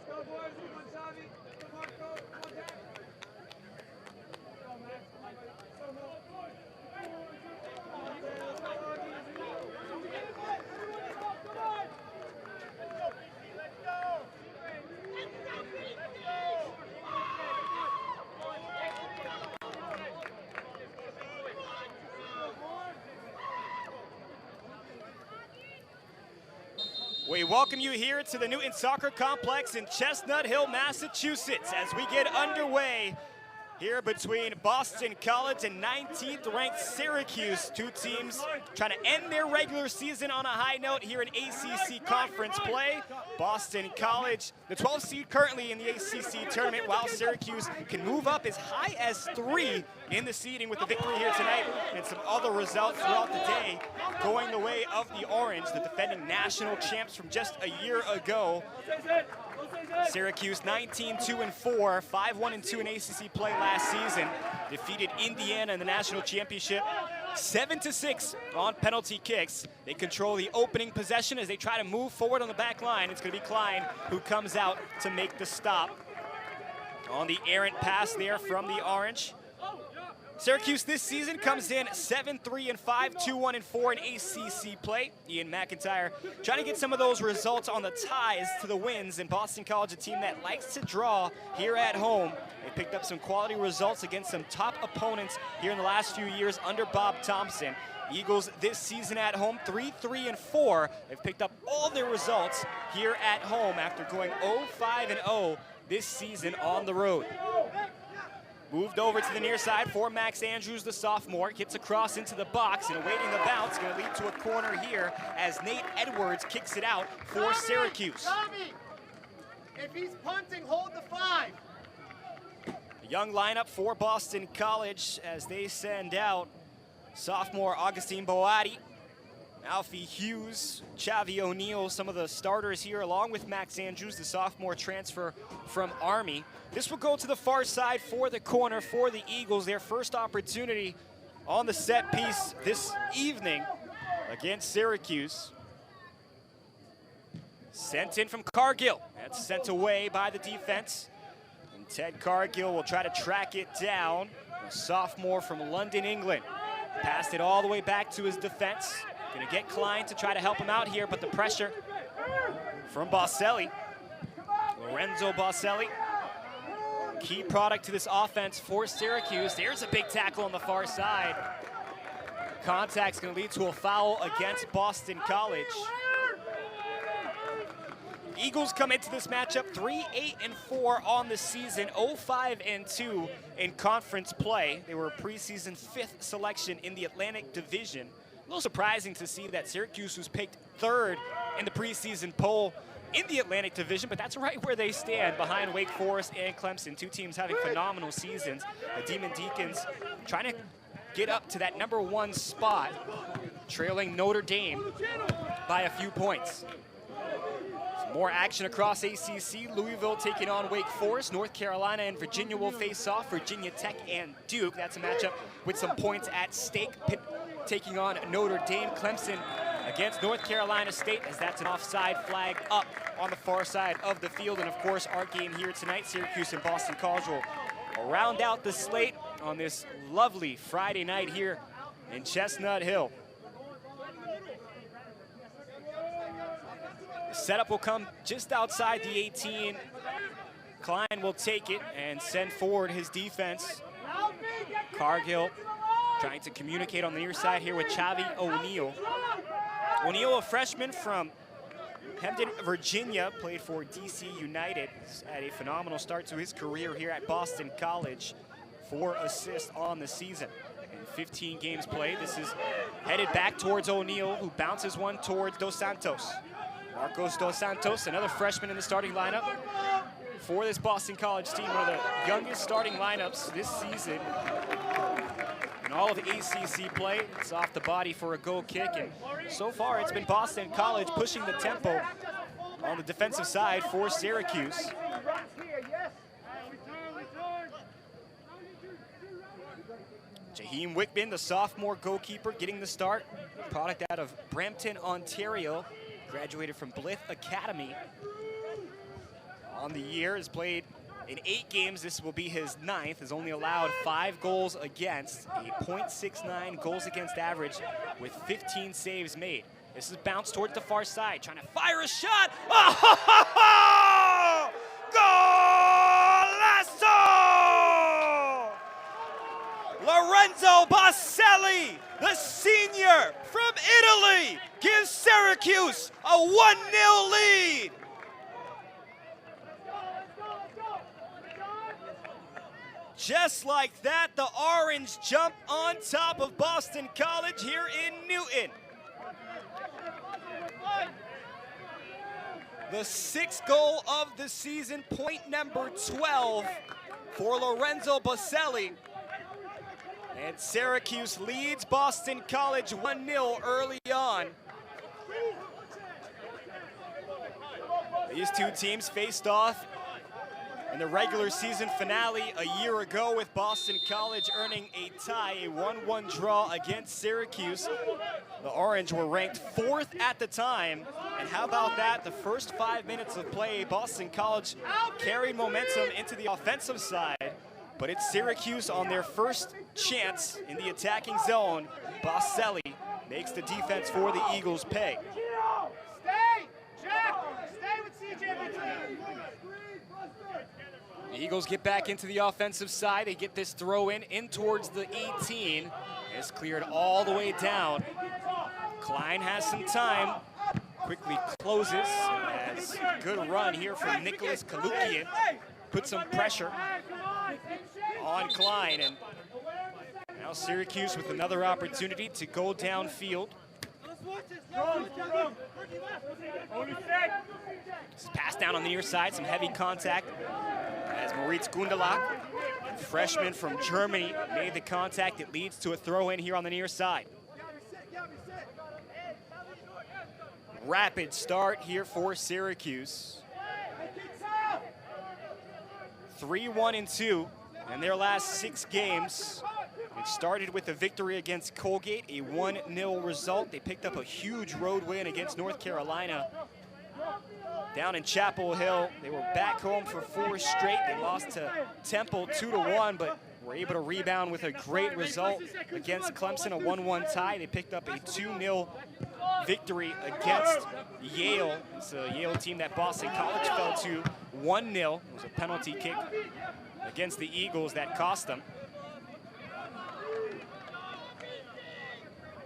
go, boys. Come on, Chavi. Come on, go. Come on, Jack. Come on, Max. Come on, buddy. Come on. We welcome you here to the Newton Soccer Complex in Chestnut Hill, Massachusetts, as we get underway here between Boston College and 19th ranked Syracuse. Two teams trying to end their regular season on a high note here in ACC conference play. Boston College, the 12th seed currently in the ACC tournament, while Syracuse can move up as high as 3 in the seeding with the victory here tonight and some other results throughout the day going the way of the Orange, the defending national champs from just a year ago. Syracuse 19-2-4, 5-1-2 in ACC play last season. Defeated Indiana in the national championship 7-6 on penalty kicks. They control the opening possession as they try to move forward on the back line. It's going to be Klein who comes out to make the stop on the errant pass there from the Orange. Syracuse this season comes in 7-3-5, 2-1-4 in ACC play. Ian McIntyre trying to get some of those results on the ties to the wins, and Boston College, a team that likes to draw here at home. They picked up some quality results against some top opponents here in the last few years under Bob Thompson. Eagles this season at home, 3-3-4. They've picked up all their results here at home after going 0-5-0 this season on the road. Moved over to the near side for Max Andrews, the sophomore. Gets across into the box and awaiting the bounce. Going to lead to a corner here as Nate Edwards kicks it out for Syracuse. Chavi, if he's punting, hold the 5. A young lineup for Boston College as they send out sophomore Augustine Boati, Alfie Hughes, Chavi O'Neal, some of the starters here, along with Max Andrews, the sophomore transfer from Army. This will go to the far side for the corner for the Eagles, their first opportunity on the set piece this evening against Syracuse. Sent in from Cargill. That's sent away by the defense. And Ted Cargill will try to track it down. A sophomore from London, England. Passed it all the way back to his defense. Gonna get Klein to try to help him out here, but the pressure from Boselli. Lorenzo Boselli. Key product to this offense for Syracuse. There's a big tackle on the far side. Contact's gonna lead to a foul against Boston College. Eagles come into this matchup 3-8-4 on the season, 0-5-2 in conference play. They were a preseason 5th selection in the Atlantic Division. A little surprising to see that Syracuse was picked 3rd in the preseason poll in the Atlantic Division, but that's right where they stand behind Wake Forest and Clemson. Two teams having phenomenal seasons. The Demon Deacons trying to get up to that #1 spot, trailing Notre Dame by a few points. Some more action across ACC. Louisville taking on Wake Forest. North Carolina and Virginia will face off. Virginia Tech and Duke. That's a matchup with some points at stake. Pitt taking on Notre Dame. Clemson against North Carolina State, as that's an offside flag up on the far side of the field. And of course, our game here tonight, Syracuse and Boston College, will round out the slate on this lovely Friday night here in Chestnut Hill. The setup will come just outside the 18. Klein will take it and send forward his defense. Cargill trying to communicate on the near side here with Chavi O'Neal. O'Neal, a freshman from Hampton, Virginia, played for DC United. He's had a phenomenal start to his career here at Boston College. 4 assists on the season in 15 games played. This is headed back towards O'Neal, who bounces one towards Dos Santos. Marcos Dos Santos, another freshman in the starting lineup for this Boston College team, one of the youngest starting lineups this season in all of ACC play. It's off the body for a goal kick, and so far it's been Boston College pushing the tempo on the defensive side for Syracuse. Jaheim Wickman, the sophomore goalkeeper, getting the start. Product out of Brampton, Ontario. graduated from Blythe Academy. On the year, has played in 8 games. This will be his 9th. Has only allowed 5 goals against, a .69 goals against average with 15 saves made. This is bounced towards the far side, trying to fire a shot. Oh! Golazo! Lorenzo Baselli, the senior from Italy, gives Syracuse a 1-0 lead. Just like that, the Orange jump on top of Boston College here in Newton. The 6th goal of the season, point number 12 for Lorenzo Baselli. And Syracuse leads Boston College 1-0 early on. These two teams faced off in the regular season finale a year ago, with Boston College earning a tie, a 1-1 draw against Syracuse. The Orange were ranked 4th at the time, and how about that? The first 5 minutes of play, Boston College carried momentum into the offensive side, but it's Syracuse on their first chance in the attacking zone. Baselli makes the defense for the Eagles pay. Stay! Jack! Stay with CJ. The Eagles get back into the offensive side. They get this throw in towards the 18. It's cleared all the way down. Klein has some time. Quickly closes. Has a good run here from Nicholas Kalukian. Put some pressure on Klein. And now Syracuse with another opportunity to go downfield. This pass down on the near side. Some heavy contact as Moritz Gundelach, freshman from Germany, made the contact. It leads to a throw in here on the near side. Rapid start here for Syracuse. 3-1-2 in their last 6 games. It started with a victory against Colgate, a 1-0 result. They picked up a huge road win against North Carolina down in Chapel Hill. They were back home for 4 straight. They lost to Temple 2-1, but were able to rebound with a great result against Clemson, a 1-1 tie. They picked up a 2-0 victory against Yale. It's a Yale team that Boston College fell to 1-0. It was a penalty kick against the Eagles that cost them.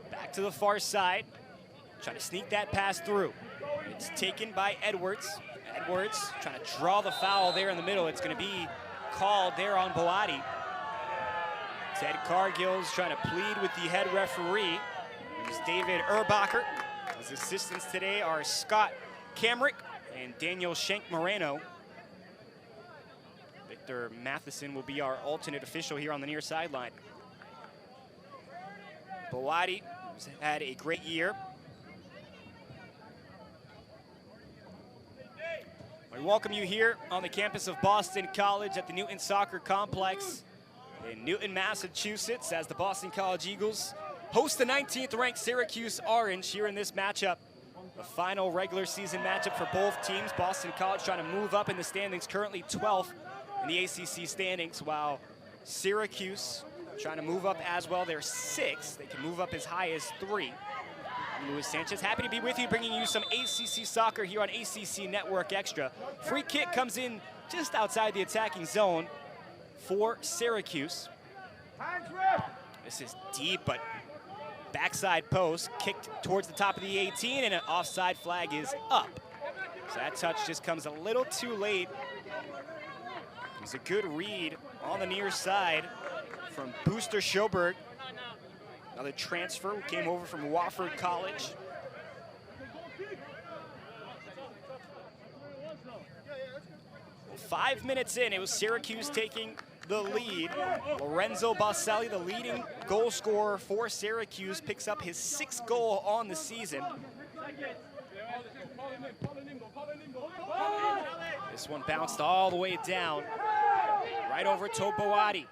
Back to the far side, trying to sneak that pass through. It's taken by Edwards. Edwards trying to draw the foul there in the middle. It's going to be called there on Boati. Ted Cargill's trying to plead with the head referee. It's David Erbacher. His assistants today are Scott Kamrick and Daniel Schenk Moreno. Victor Matheson will be our alternate official here on the near sideline. Boati has had a great year. We welcome you here on the campus of Boston College at the Newton Soccer Complex in Newton, Massachusetts, as the Boston College Eagles host the 19th ranked Syracuse Orange here in this matchup. The final regular season matchup for both teams. Boston College trying to move up in the standings, currently 12th in the ACC standings, while Syracuse trying to move up as well. They're 6th. They can move up as high as 3. Luis Sanchez, happy to be with you, bringing you some ACC soccer here on ACC Network Extra. Free kick comes in just outside the attacking zone for Syracuse. This is deep, but backside post, kicked towards the top of the 18, and an offside flag is up. So that touch just comes a little too late. It's a good read on the near side from Booster Schoberg. Another transfer who came over from Wofford College. Well, 5 minutes in, it was Syracuse taking the lead. Lorenzo Baselli, the leading goal scorer for Syracuse, picks up his 6th goal on the season. This one bounced all the way down, right over to Boati.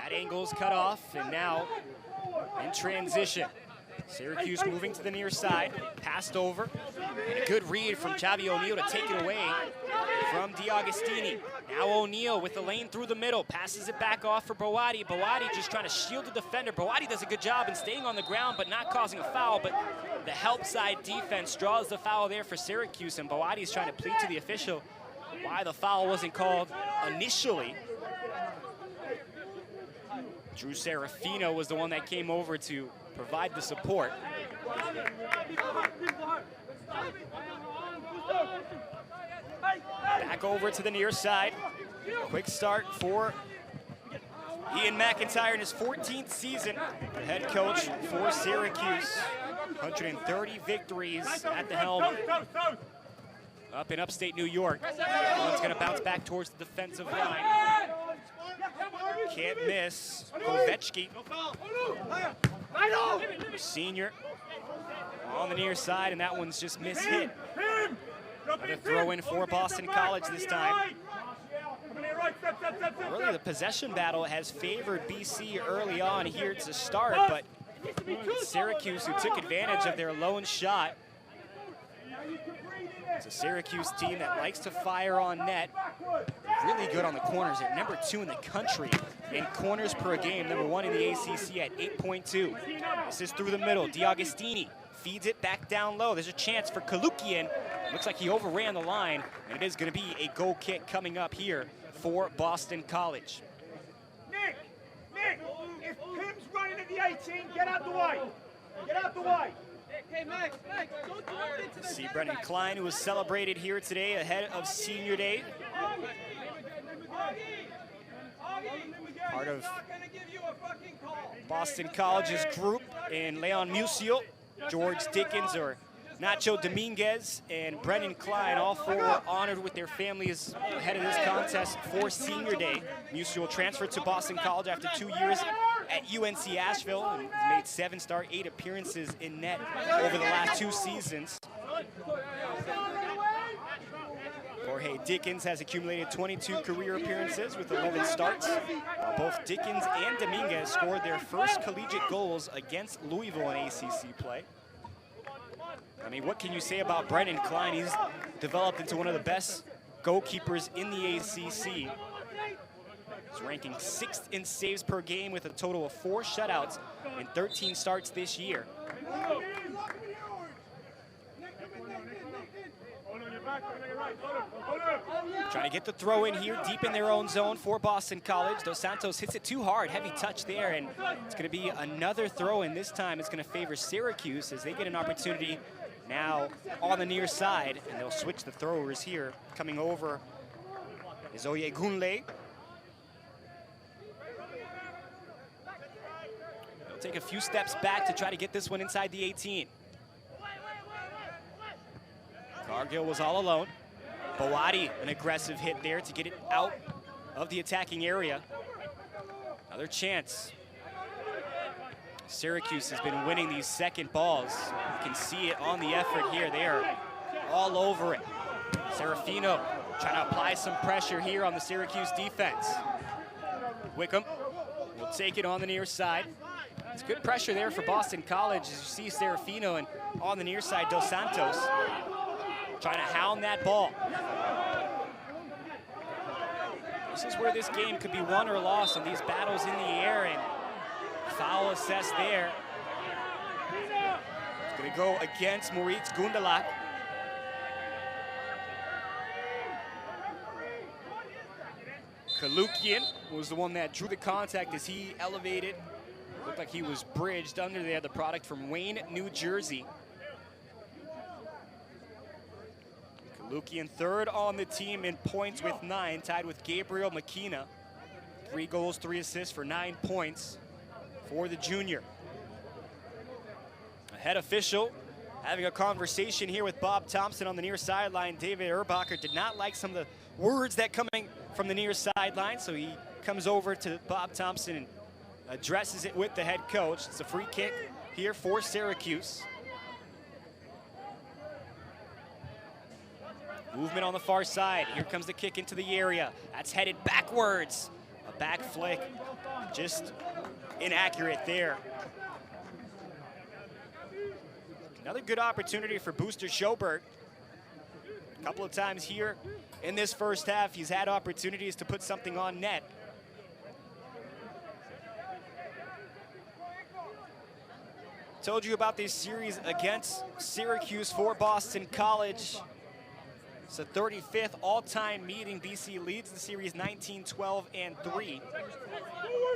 That angle is cut off, and now in transition, Syracuse moving to the near side, passed over. And a good read from Chavi O'Neal to take it away from D'Agostini. Now O'Neal with the lane through the middle, passes it back off for Boati. Boati just trying to shield the defender. Boati does a good job in staying on the ground but not causing a foul, but the help side defense draws the foul there for Syracuse, and Boati's trying to plead to the official why the foul wasn't called initially. Drew Serafino was the one that came over to provide the support. Back over to the near side. Quick start for Ian McIntyre in his 14th season, the head coach for Syracuse. 130 victories at the helm up in upstate New York. One's going to bounce back towards the defensive line. Can't miss. Ovechki, senior, on the near side, and that one's just mishit. Another throw in for Boston College this time. Really, the possession battle has favored BC early on here to start, but Syracuse, who took advantage of their lone shot. It's a Syracuse team that likes to fire on net. Really good on the corners. They're number 2 in the country in corners per game, number 1 in the ACC at 8.2. This is through the middle. D'Agostini feeds it back down low. There's a chance for Kalukian. Looks like he overran the line, and it is going to be a goal kick coming up here for Boston College. Nick, if Pim's running at the 18, get out the way. Get out the way. Hey, Max, don't do it into the See Brendan Klein, who was celebrated here today ahead of Senior Day. Part of Boston College's group, and Leon Musial, George Dickens, or Nacho Dominguez, and Brendan Klein, all four were honored with their families ahead of this contest for Senior Day. Musial transferred to Boston College after 2 years at UNC Asheville and has made 7-star, 8 appearances in net over the last 2 seasons. Jorge Dickens has accumulated 22 career appearances with 11 starts. Both Dickens and Dominguez scored their first collegiate goals against Louisville in ACC play. I mean, what can you say about Brendan Klein? He's developed into one of the best goalkeepers in the ACC. He's ranking 6th in saves per game with a total of 4 shutouts in 13 starts this year. Trying to get the throw in here deep in their own zone for Boston College. Dos Santos hits it too hard, heavy touch there, and it's going to be another throw in. This time it's going to favor Syracuse as they get an opportunity now on the near side, and they'll switch the throwers here. Coming over is Oyegunle. They'll take a few steps back to try to get this one inside the 18. Cargill was all alone. Boati, an aggressive hit there to get it out of the attacking area. Another chance. Syracuse has been winning these second balls. You can see it on the effort here. They are all over it. Serafino trying to apply some pressure here on the Syracuse defense. Wickham will take it on the near side. It's good pressure there for Boston College as you see Serafino, and on the near side, Dos Santos trying to hound that ball. This is where this game could be won or lost on these battles in the air, and foul assessed there. It's going to go against Moritz Gundelach. Kalukian was the one that drew the contact as he elevated. Looked like he was bridged under there, the product from Wayne, New Jersey. Kalukian third on the team in points with 9, tied with Gabriel Makina. 3 goals, 3 assists for 9 points for the junior. A head official having a conversation here with Bob Thompson on the near sideline. David Erbacher did not like some of the words that coming from the near sideline, so he comes over to Bob Thompson and addresses it with the head coach. It's a free kick here for Syracuse. Movement on the far side. Here comes the kick into the area. That's headed backwards. A back flick, just inaccurate there. Another good opportunity for Booster Schoberg. A couple of times here in this first half, he's had opportunities to put something on net. Told you about this series against Syracuse for Boston College. It's the 35th all-time meeting. BC leads the series 19-12-3.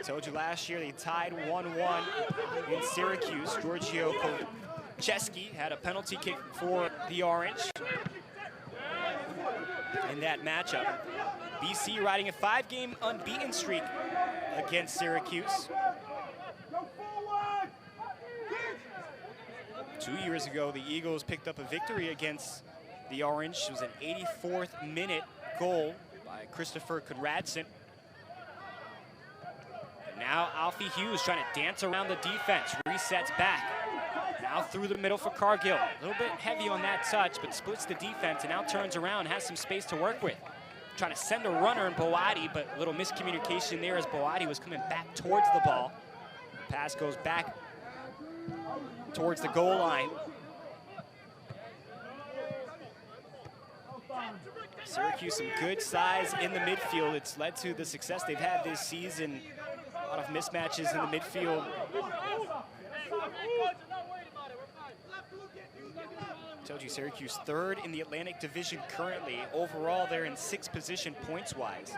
Told you last year they tied 1-1 in Syracuse. Giorgio Kocheski had a penalty kick for the Orange in that matchup. BC riding a 5-game unbeaten streak against Syracuse. 2 years ago, the Eagles picked up a victory against the Orange. It was an 84th minute goal by Christopher Conradson. And now Alfie Hughes trying to dance around the defense, resets back. Now through the middle for Cargill. A little bit heavy on that touch, but splits the defense and now turns around, has some space to work with. Trying to send a runner in Boadi, but a little miscommunication there as Boadi was coming back towards the ball. The pass goes back towards the goal line. Syracuse, some good size in the midfield. It's led to the success they've had this season. A lot of mismatches in the midfield. Told you Syracuse third in the Atlantic Division currently. Overall, they're in 6th position points-wise.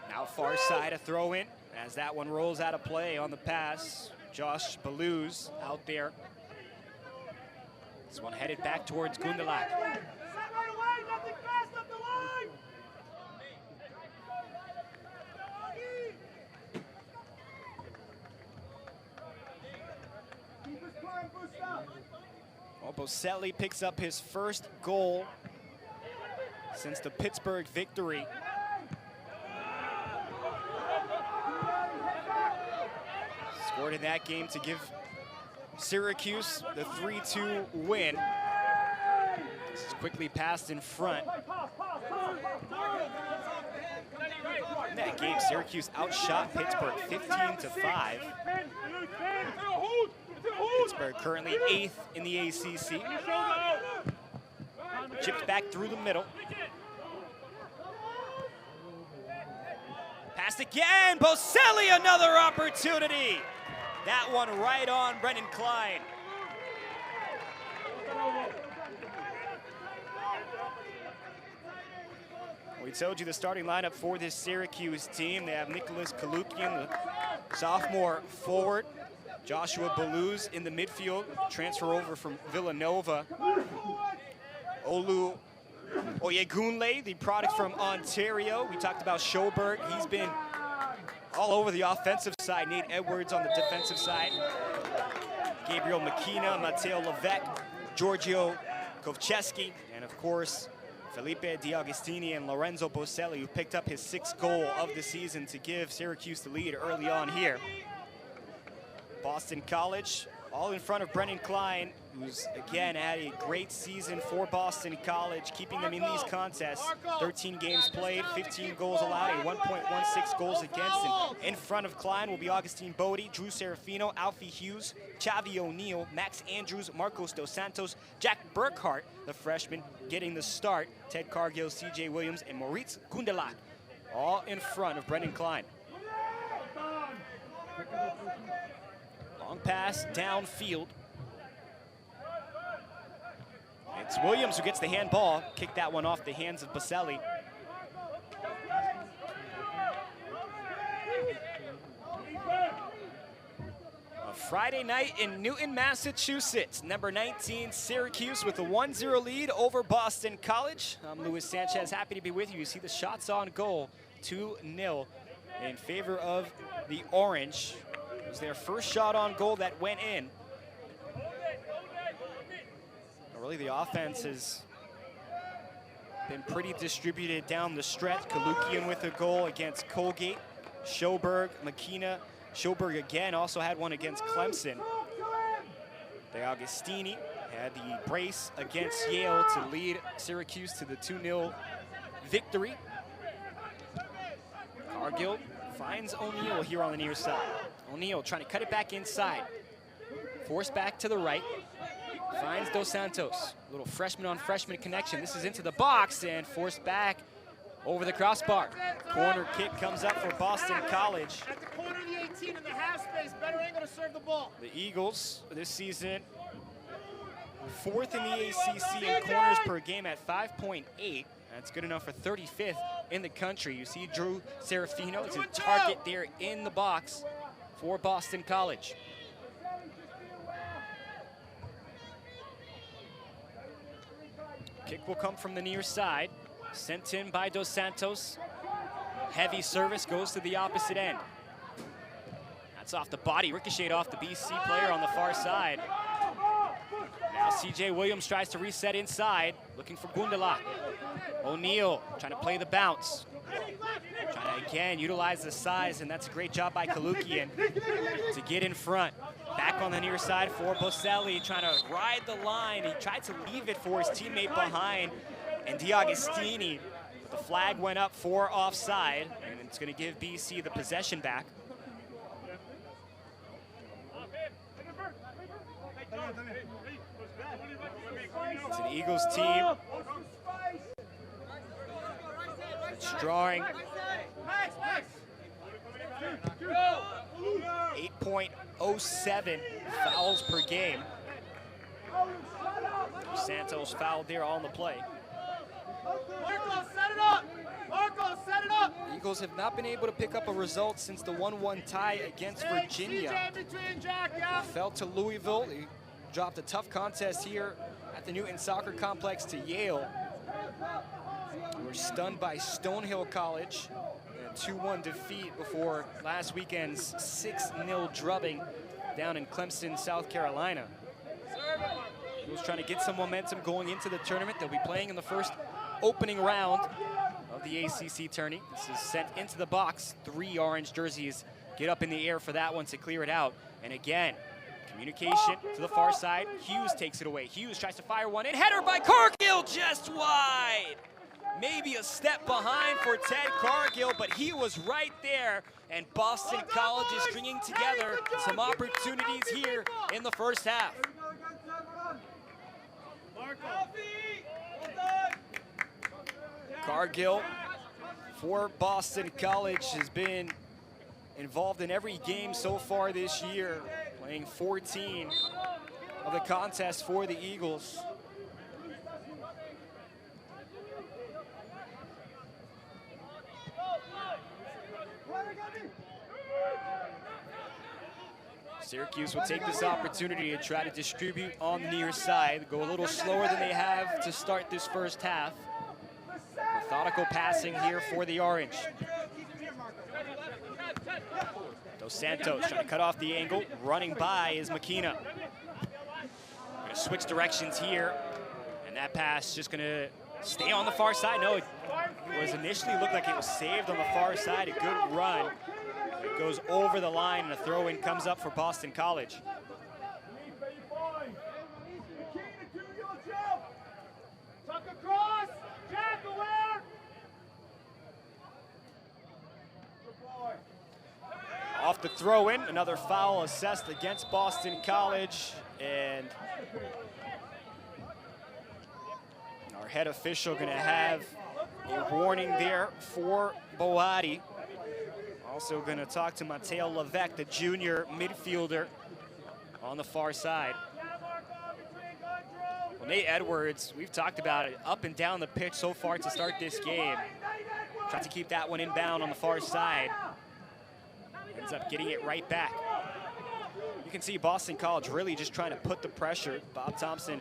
Now far side, a throw in as that one rolls out of play on the pass. Josh Baluz out there. This one headed back towards Gundelach. Well, Boselli picks up his first goal since the Pittsburgh victory. Scored in that game to give Syracuse the 3-2 win. This is quickly passed in front. In that game, Syracuse outshot Pittsburgh 15-5. Pittsburgh currently 8th in the ACC. Chipped back through the middle. Passed again, Boselli, another opportunity. That one right on Brendan Klein. We told you the starting lineup for this Syracuse team. They have Nicholas Kalukian, the sophomore forward. Joshua Baluz in the midfield, transfer over from Villanova. Olu Oyegunle, the product from Ontario. We talked about Schoberg. He's been all over the offensive side. Nate Edwards on the defensive side. Gabriel McKenna, Matteo Levesque, Giorgio Kocheski, and of course, Felipe D'Agostini and Lorenzo Boselli, who picked up his 6th goal of the season to give Syracuse the lead early on here. Boston College, all in front of Brendan Klein, who's again had a great season for Boston College, keeping them in these contests. 13 games played, 15 goals allowed, a 1.16 goals against. And in front of Klein will be Augustine Bodie, Drew Serafino, Alfie Hughes, Chavi O'Neal, Max Andrews, Marcos Dos Santos, Jack Burkhart, the freshman, getting the start, Ted Cargill, CJ Williams, and Moritz Gundelach, all in front of Brendan Klein. Long pass downfield. It's Williams who gets the handball. Kick that one off the hands of Boselli. A Friday night in Newton, Massachusetts. Number 19, Syracuse with a 1-0 lead over Boston College. I'm Luis Sanchez, happy to be with you. You see the shots on goal, 2-0 in favor of the Orange. It was their first shot on goal that went in. Really, the offense has been pretty distributed down the stretch. Kalukian with a goal against Colgate. Schoberg, McKenna. Schoberg again also had one against Clemson. D'Agostini had the brace against Yale to lead Syracuse to the 2-0 victory. Cargill Finds O'Neal here on the near side. O'Neal trying to cut it back inside. Force back to the right. Finds Dos Santos. Little freshman on freshman connection. This is into the box and forced back over the crossbar. Corner kick comes up for Boston College. At the corner of the 18 in the half space, better angle to serve the ball. The Eagles this season, 4th in the ACC in corners per game at 5.8. That's good enough for 35th in the country. You see Drew Serafino to target there in the box for Boston College. Kick will come from the near side. Sent in by Dos Santos. Heavy service goes to the opposite end. That's off the body, ricocheted off the BC player on the far side. Now CJ Williams tries to reset inside, looking for Gundala. O'Neal trying to play the bounce. Trying to again utilize the size, and that's a great job by Kalukian to get in front. Back on the near side for Boselli, trying to ride the line. He tried to leave it for his teammate behind, and D'Agostini. But the flag went up for offside, and it's going to give BC the possession back. To the Eagles team. It's drawing 8.07 fouls per game. Santos fouled there on the play. Marco, set it up! Marco, set it up! The Eagles have not been able to pick up a result since the 1-1 tie against Virginia. CJ between Jack, yeah. Fell to Louisville. They dropped a tough contest here at the Newton Soccer Complex to Yale. They were stunned by Stonehill College. A 2-1 defeat before last weekend's 6-0 drubbing down in Clemson, South Carolina. Eagles trying to get some momentum going into the tournament. They'll be playing in the first opening round of the ACC tourney. This is sent into the box. 3 orange jerseys get up in the air for that one to clear it out. And again, communication to the far side. Hughes takes it away. Hughes tries to fire one in. Header by Cargill, just wide. Maybe a step behind for Ted Cargill, but he was right there. And Boston College is stringing together some opportunities here in the first half. Cargill for Boston College has been involved in every game so far this year, playing 14 of the contest for the Eagles. Syracuse will take this opportunity to try to distribute on the near side, go a little slower than they have to start this first half. Methodical passing here for the Orange. Dos Santos trying to cut off the angle. Running by is McKenna. Gonna switch directions here, and that pass just gonna stay on the far side. No, it was initially looked like it was saved on the far side. A good run. It goes over the line, and a throw-in comes up for Boston College. Tuck across, Jack aware. Off the throw-in, another foul assessed against Boston College, and our head official gonna have a warning there for Boati. Also gonna talk to Mateo Levesque, the junior midfielder on the far side. Well, Nate Edwards, we've talked about it, up and down the pitch so far to start this game. Trying to keep that one inbound on the far side. Ends up getting it right back. You can see Boston College really just trying to put the pressure. Bob Thompson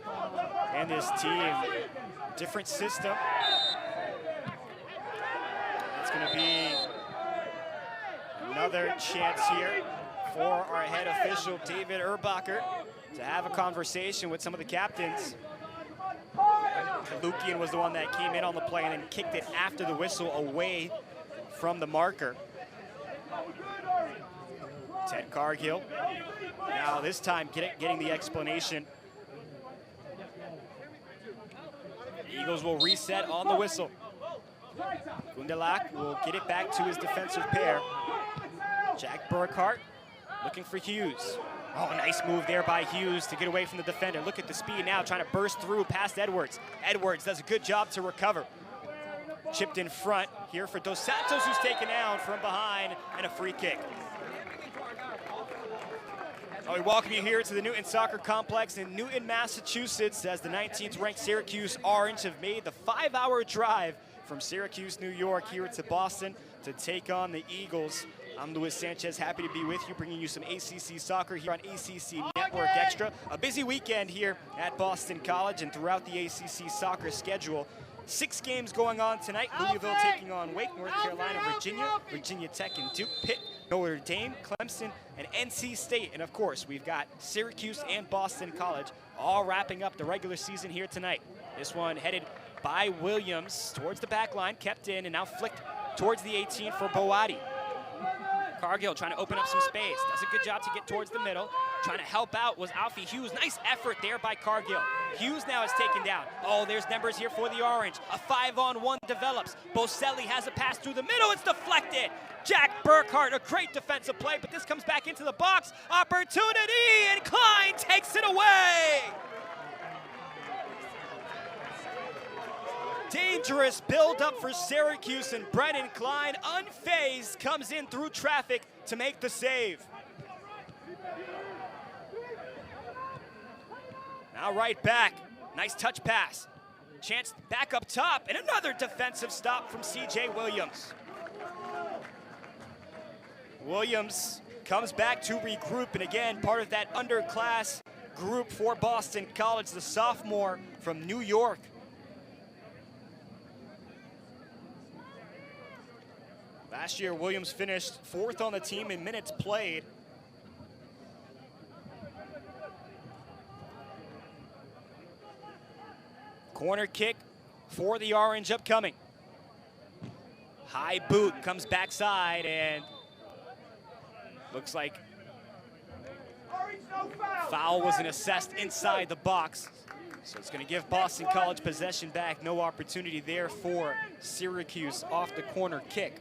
and his team. Different system. It's going to be another chance here for our head official, David Erbacher, to have a conversation with some of the captains. Kalukian was the one that came in on the play and then kicked it after the whistle away from the marker. Ted Cargill, now this time getting the explanation. The Eagles will reset on the whistle. Gundalak will get it back to his defensive pair. Jack Burkhart looking for Hughes. Oh, nice move there by Hughes to get away from the defender. Look at the speed now, trying to burst through past Edwards. Edwards does a good job to recover. Chipped in front here for Dos Santos, who's taken down from behind, and a free kick. We welcome you here to the Newton Soccer Complex in Newton, Massachusetts, as the 19th ranked Syracuse Orange have made the 5-hour drive from Syracuse, New York, here to Boston to take on the Eagles. I'm Luis Sanchez, happy to be with you, bringing you some ACC soccer here on ACC Network Extra. A busy weekend here at Boston College and throughout the ACC soccer schedule. 6 games going on tonight. Louisville taking on Wake, North Carolina, Virginia Tech and Duke, Pitt, Notre Dame, Clemson, and NC State. And of course, we've got Syracuse and Boston College all wrapping up the regular season here tonight. This one headed by Williams towards the back line, kept in, and now flicked towards the 18 for Boati. Cargill trying to open up some space. Does a good job to get towards the middle. Trying to help out was Alfie Hughes. Nice effort there by Cargill. Hughes now is taken down. Oh, there's numbers here for the Orange. A 5-on-1 develops. Boselli has a pass through the middle. It's deflected. Jack Burkhart, a great defensive play, but this comes back into the box. Opportunity, and Klein takes it away. Dangerous build-up for Syracuse, and Brennan Klein, unfazed, comes in through traffic to make the save. Now right back, nice touch pass. Chance back up top, and another defensive stop from CJ Williams. Williams comes back to regroup, and again, part of that underclass group for Boston College, the sophomore from New York. Last year, Williams finished 4th on the team in minutes played. Corner kick for the Orange upcoming. High boot comes backside, and looks like foul wasn't assessed inside the box. So it's going to give Boston College possession back. No opportunity there for Syracuse off the corner kick.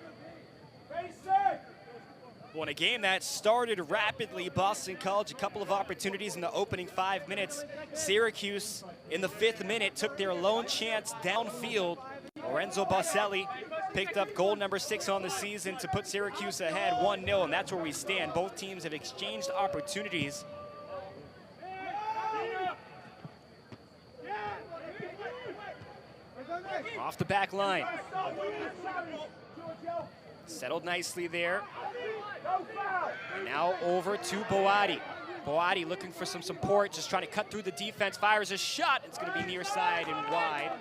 Well, in a game that started rapidly, Boston College, a couple of opportunities in the opening 5 minutes. Syracuse, in the 5th minute, took their lone chance downfield. Lorenzo Boselli picked up goal number 6 on the season to put Syracuse ahead 1-0, and that's where we stand. Both teams have exchanged opportunities. Off the back line. Settled nicely there. Now over to Boati. Boati looking for some support, just trying to cut through the defense, fires a shot. It's going to be near side and wide.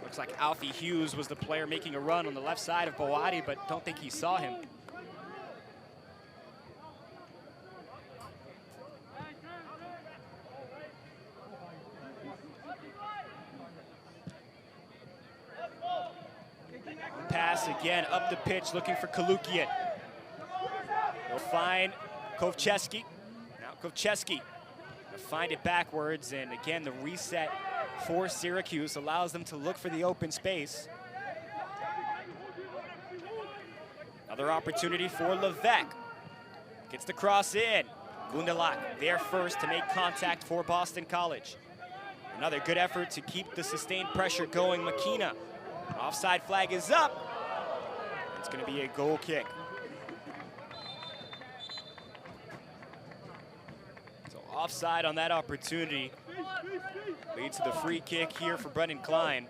Looks like Alfie Hughes was the player making a run on the left side of Boati, but don't think he saw him. Pass again up the pitch, looking for Kalukian. They'll find Kovcheski. Now Kovcheski will find it backwards, and again the reset for Syracuse allows them to look for the open space. Another opportunity for Levesque. Gets the cross in. Gundelach there first to make contact for Boston College. Another good effort to keep the sustained pressure going. Makina. Offside flag is up. It's going to be a goal kick. So offside on that opportunity leads to the free kick here for Brennan Klein.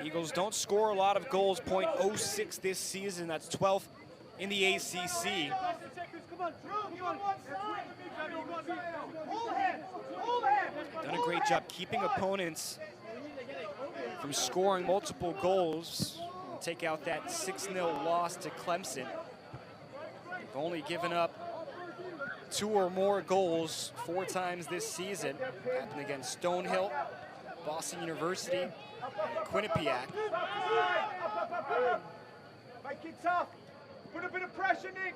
Eagles don't score a lot of goals, .06 this season. That's 12th in the ACC. Done a great job keeping opponents from scoring multiple goals. We'll take out that 6-0 loss to Clemson. They've only given up 2 or more goals 4 times this season. Happened against Stonehill, Boston University, and Quinnipiac. Make it tough. Put a bit of pressure, Nick.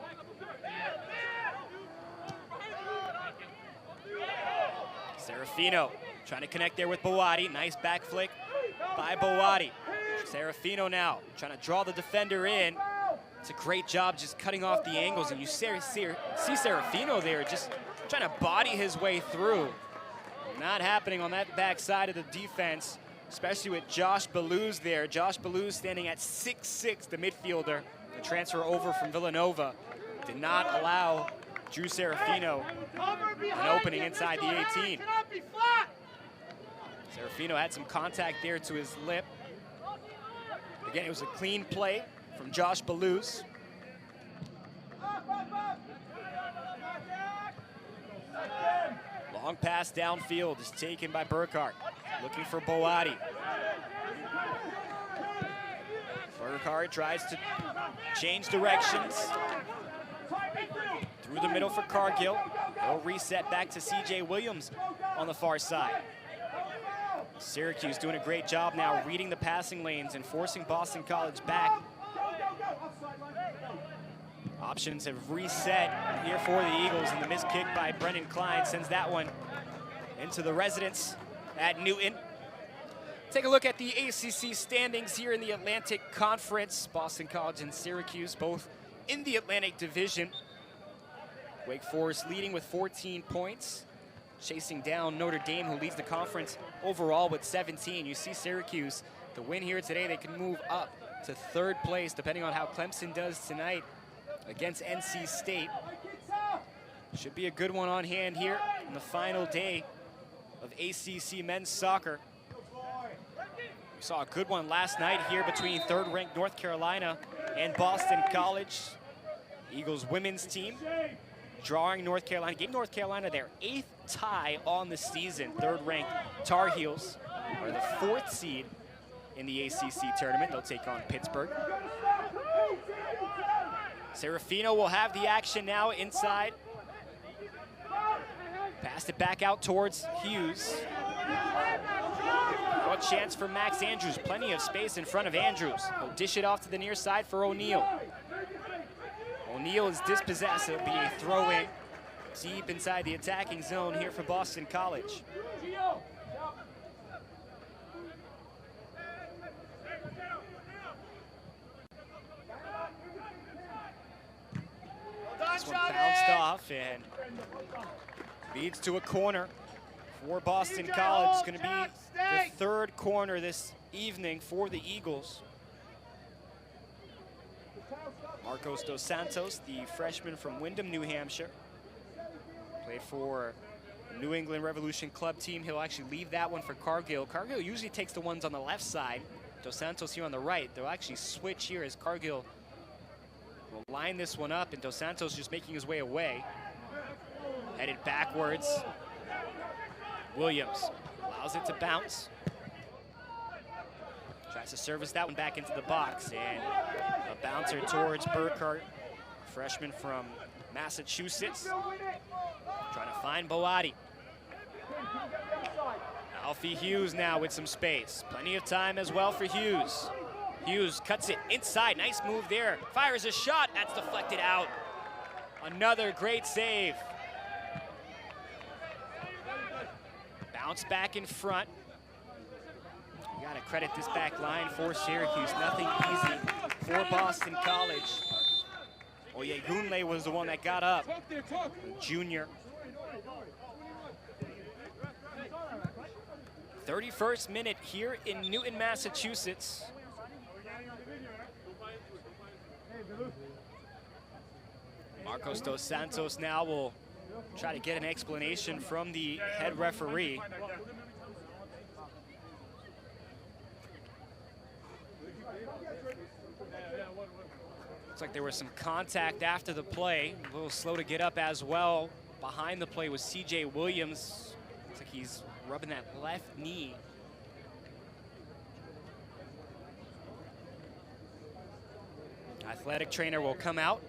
Serafino trying to connect there with Boati. Nice back flick by Boati. Serafino now trying to draw the defender in. It's a great job just cutting off the angles, and you see Serafino there just trying to body his way through. Not happening on that back side of the defense, especially with Josh Balouz there. Josh Balouz standing at 6'6", the midfielder. The transfer over from Villanova did not allow Drew Serafino an opening inside the 18. Serafino had some contact there to his lip. Again, it was a clean play from Josh Balouz. Long pass downfield is taken by Burkhart, looking for Boati. Burkhart tries to change directions. Through the middle for Cargill. He'll reset back to C.J. Williams on the far side. Syracuse doing a great job now reading the passing lanes and forcing Boston College back. Options have reset here for the Eagles, and the missed kick by Brendan Klein sends that one into the residence at Newton. Take a look at the ACC standings here in the Atlantic Conference. Boston College and Syracuse both in the Atlantic Division. Wake Forest leading with 14 points, chasing down Notre Dame, who leads the conference overall with 17. You see Syracuse, the win here today, they can move up to third place, depending on how Clemson does tonight against NC State. Should be a good one on hand here on the final day of ACC men's soccer. We saw a good one last night here between third-ranked North Carolina and Boston College. Eagles women's team drawing North Carolina, gave North Carolina their 8th tie on the season. Third-ranked Tar Heels are the 4th seed in the ACC tournament. They'll take on Pittsburgh. Serafino will have the action now inside. Passed it back out towards Hughes. What chance for Max Andrews? Plenty of space in front of Andrews. He'll dish it off to the near side for O'Neal. O'Neal is dispossessed. It'll be a throw-in deep inside the attacking zone here for Boston College. This one bounced off and leads to a corner for Boston College. It's going to be the third corner this evening for the Eagles. Marcos Dos Santos, the freshman from Windham, New Hampshire, played for the New England Revolution Club team. He'll actually leave that one for Cargill. Cargill usually takes the ones on the left side. Dos Santos here on the right. They'll actually switch here as Cargill will line this one up, and Dos Santos just making his way away. Headed backwards. Williams allows it to bounce. Tries to service that one back into the box, and a bouncer towards Burkhart, freshman from Massachusetts. Trying to find Boati. Alfie Hughes now with some space. Plenty of time as well for Hughes. Hughes cuts it inside. Nice move there. Fires a shot. That's deflected out. Another great save. Bounce back in front. You got to credit this back line for Syracuse. Nothing easy for Boston College. Oyegunle was the one that got up. The junior. 31st minute here in Newton, Massachusetts. Marcos Dos Santos now will try to get an explanation from the head referee. Looks like there was some contact after the play. A little slow to get up as well. Behind the play was C.J. Williams. Looks like he's rubbing that left knee. Athletic trainer will come out.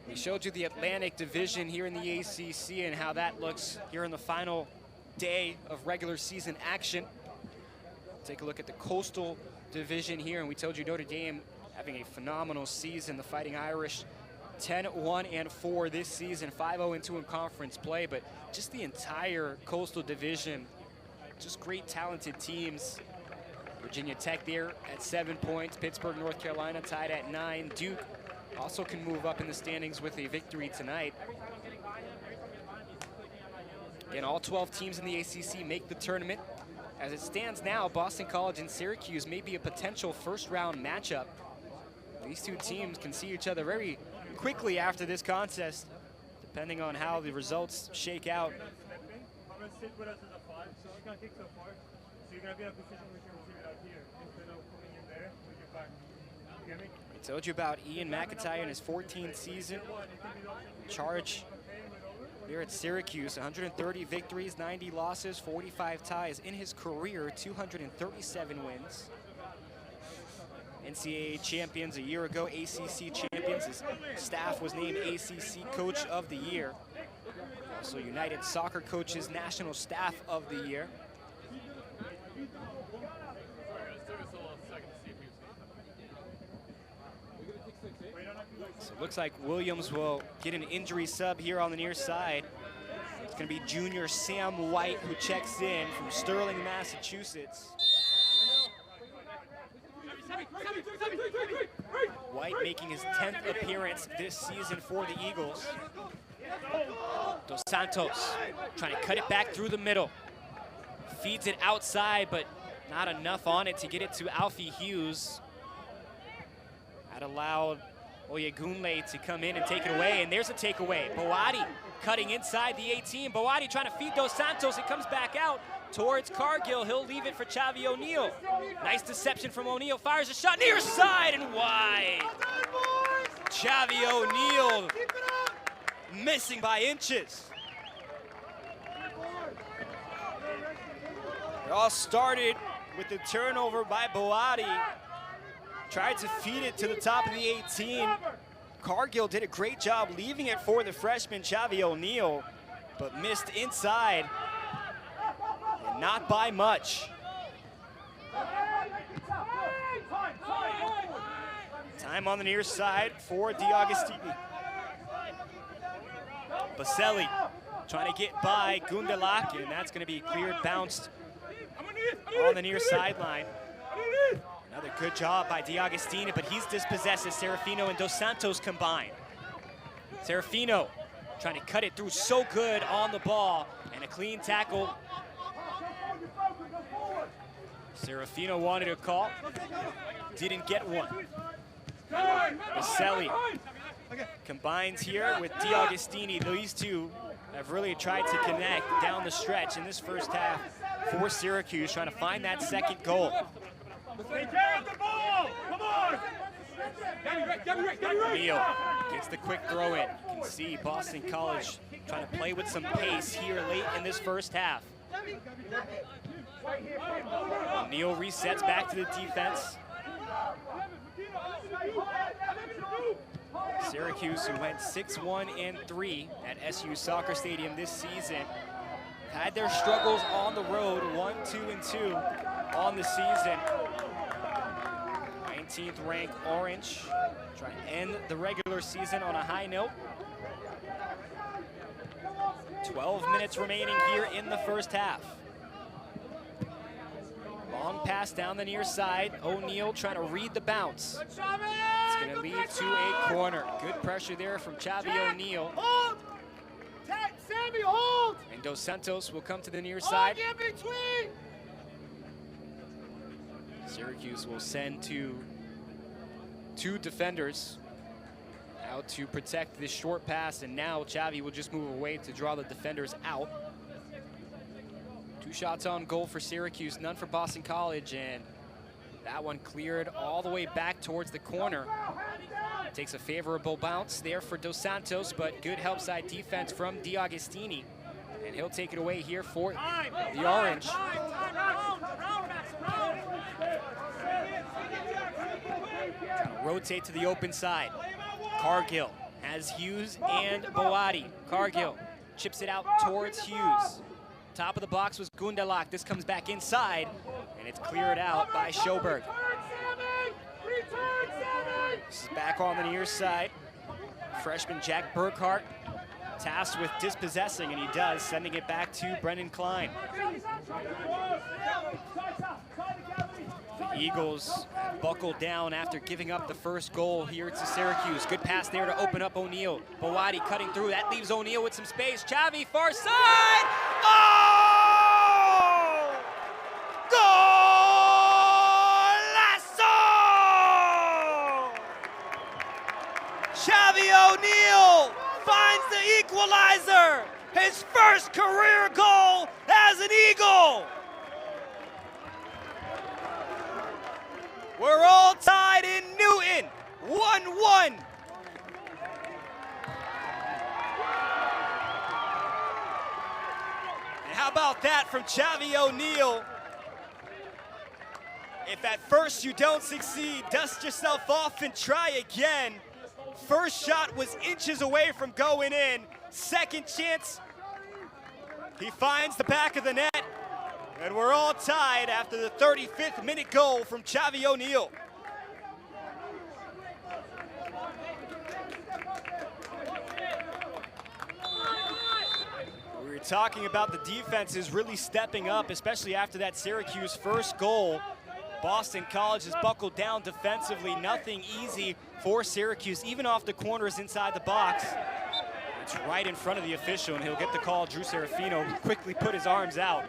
We showed you the Atlantic Division here in the ACC and how that looks here in the final day of regular season action. Take a look at the Coastal Division here, and we told you Notre Dame having a phenomenal season. The Fighting Irish 10-1-4 this season, 5-0-2 in conference play, but just the entire Coastal Division, just great talented teams. Virginia Tech there at 7 points, Pittsburgh, North Carolina tied at 9. Duke also can move up in the standings with a victory tonight. Again, all 12 teams in the ACC make the tournament. As it stands now, Boston College and Syracuse may be a potential first-round matchup. These two teams can see each other very quickly after this contest, depending on how the results shake out. I'm going to sit with us as a 5, so you're going to kick so far. So you're going to be in a position where you can receive it out here instead of coming in there with your back. You get me? I told you about Ian McIntyre in his 14th season. Charge here at Syracuse, 130 victories, 90 losses, 45 ties. In his career, 237 wins. NCAA champions a year ago, ACC champions. His staff was named ACC Coach of the Year. Also United Soccer Coaches National Staff of the Year. So it looks like Williams will get an injury sub here on the near side. It's going to be junior Sam White who checks in from Sterling, Massachusetts. White making his 10th appearance this season for the Eagles. Dos Santos trying to cut it back through the middle. Feeds it outside, but not enough on it to get it to Alfie Hughes. That allowed Oyegunle to come in and take it away, and there's a takeaway. Boati cutting inside the 18. Boati trying to feed Dos Santos. It comes back out towards Cargill. He'll leave it for Chavi O'Neal. Nice deception from O'Neal. Fires a shot near side and wide. Chavi O'Neal missing by inches. It all started with the turnover by Boati. Tried to feed it to the top of the 18. Cargill did a great job leaving it for the freshman Chavi O'Neal, but missed inside, and not by much. Time on the near side for D'Agostini. Baselli trying to get by Gundelach, and that's going to be cleared, bounced on the near sideline. Another good job by D'Agostini, but he's dispossessed as Serafino and Dos Santos combine. Serafino trying to cut it through so good on the ball, and a clean tackle. Serafino wanted a call, didn't get one. Baselli combines here with D'Agostini. These two have really tried to connect down the stretch in this first half for Syracuse, trying to find that second goal. Take care of the ball! Come on! O'Neal gets the quick throw in. You can see Boston College trying to play with some pace here late in this first half. O'Neal resets back to the defense. Syracuse, who went 6-1-3 at SU Soccer Stadium this season, had their struggles on the road, 1-2-2 on the season. 19th ranked Orange, trying to end the regular season on a high note. 12 minutes remaining here in the first half. Long pass down the near side. O'Neal trying to read the bounce. It's going to lead to a corner. Good pressure there from Chavi O'Neal. Hold! Sammy, hold! And Dos Santos will come to the near side. Hold in between! Syracuse will send two defenders out to protect this short pass, and now Chavi will just move away to draw the defenders out. 2 shots on goal for Syracuse, none for Boston College, and that one cleared all the way back towards the corner. Takes a favorable bounce there for Dos Santos, but good help side defense from D'Agostini, and he'll take it away here for the Orange. Rotate to the open side. Cargill has Hughes and Boati. Cargill chips it out towards Hughes. Top of the box was Gundelach. This comes back inside, and it's cleared out by Schoberg. Return, Sammy! This is back on the near side. Freshman Jack Burkhart tasked with dispossessing, and he does, sending it back to Brendan Klein. The Eagles buckled down after giving up the first goal here to Syracuse. Good pass there to open up O'Neal. Bawadi cutting through. That leaves O'Neal with some space. Chavi, far side! Oh! Golazo! Chavi O'Neal finds the equalizer. His first career goal as an Eagle. We're all tied in Newton, 1-1. And how about that from Chavi O'Neal? If at first you don't succeed, dust yourself off and try again. First shot was inches away from going in. Second chance, he finds the back of the net. And we're all tied after the 35th minute goal from Chavi O'Neal. We were talking about the defenses really stepping up, especially after that Syracuse first goal. Boston College has buckled down defensively. Nothing easy for Syracuse, even off the corners inside the box. It's right in front of the official, and he'll get the call. Drew Serafino quickly put his arms out.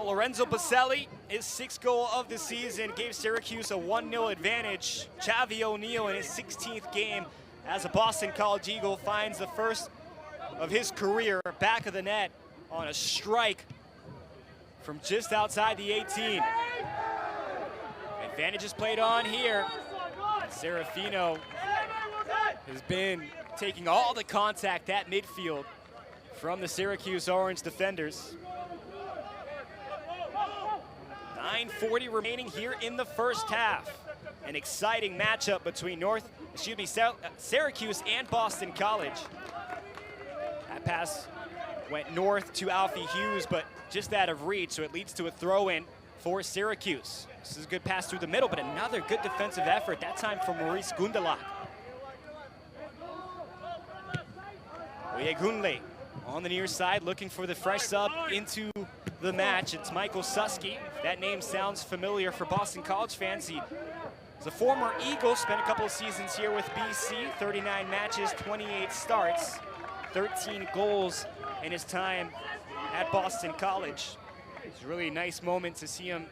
Lorenzo Baselli, his 6th goal of the season, gave Syracuse a 1-0 advantage. Chavi O'Neal in his 16th game as a Boston College Eagle finds the first of his career back of the net on a strike from just outside the 18. Advantage is played on here. Serafino has been taking all the contact at midfield from the Syracuse Orange defenders. 9:40 remaining here in the first half. An exciting matchup between Syracuse and Boston College. That pass went north to Alfie Hughes, but just out of reach, so it leads to a throw-in for Syracuse. This is a good pass through the middle, but another good defensive effort, that time from Maurice Gundelach. Oyegunle on the near side, looking for the fresh sub into the match. It's Michael Susky. That name sounds familiar for Boston College fans. He is a former Eagle, spent a couple of seasons here with BC, 39 matches, 28 starts, 13 goals in his time at Boston College. It's a really nice moment to see him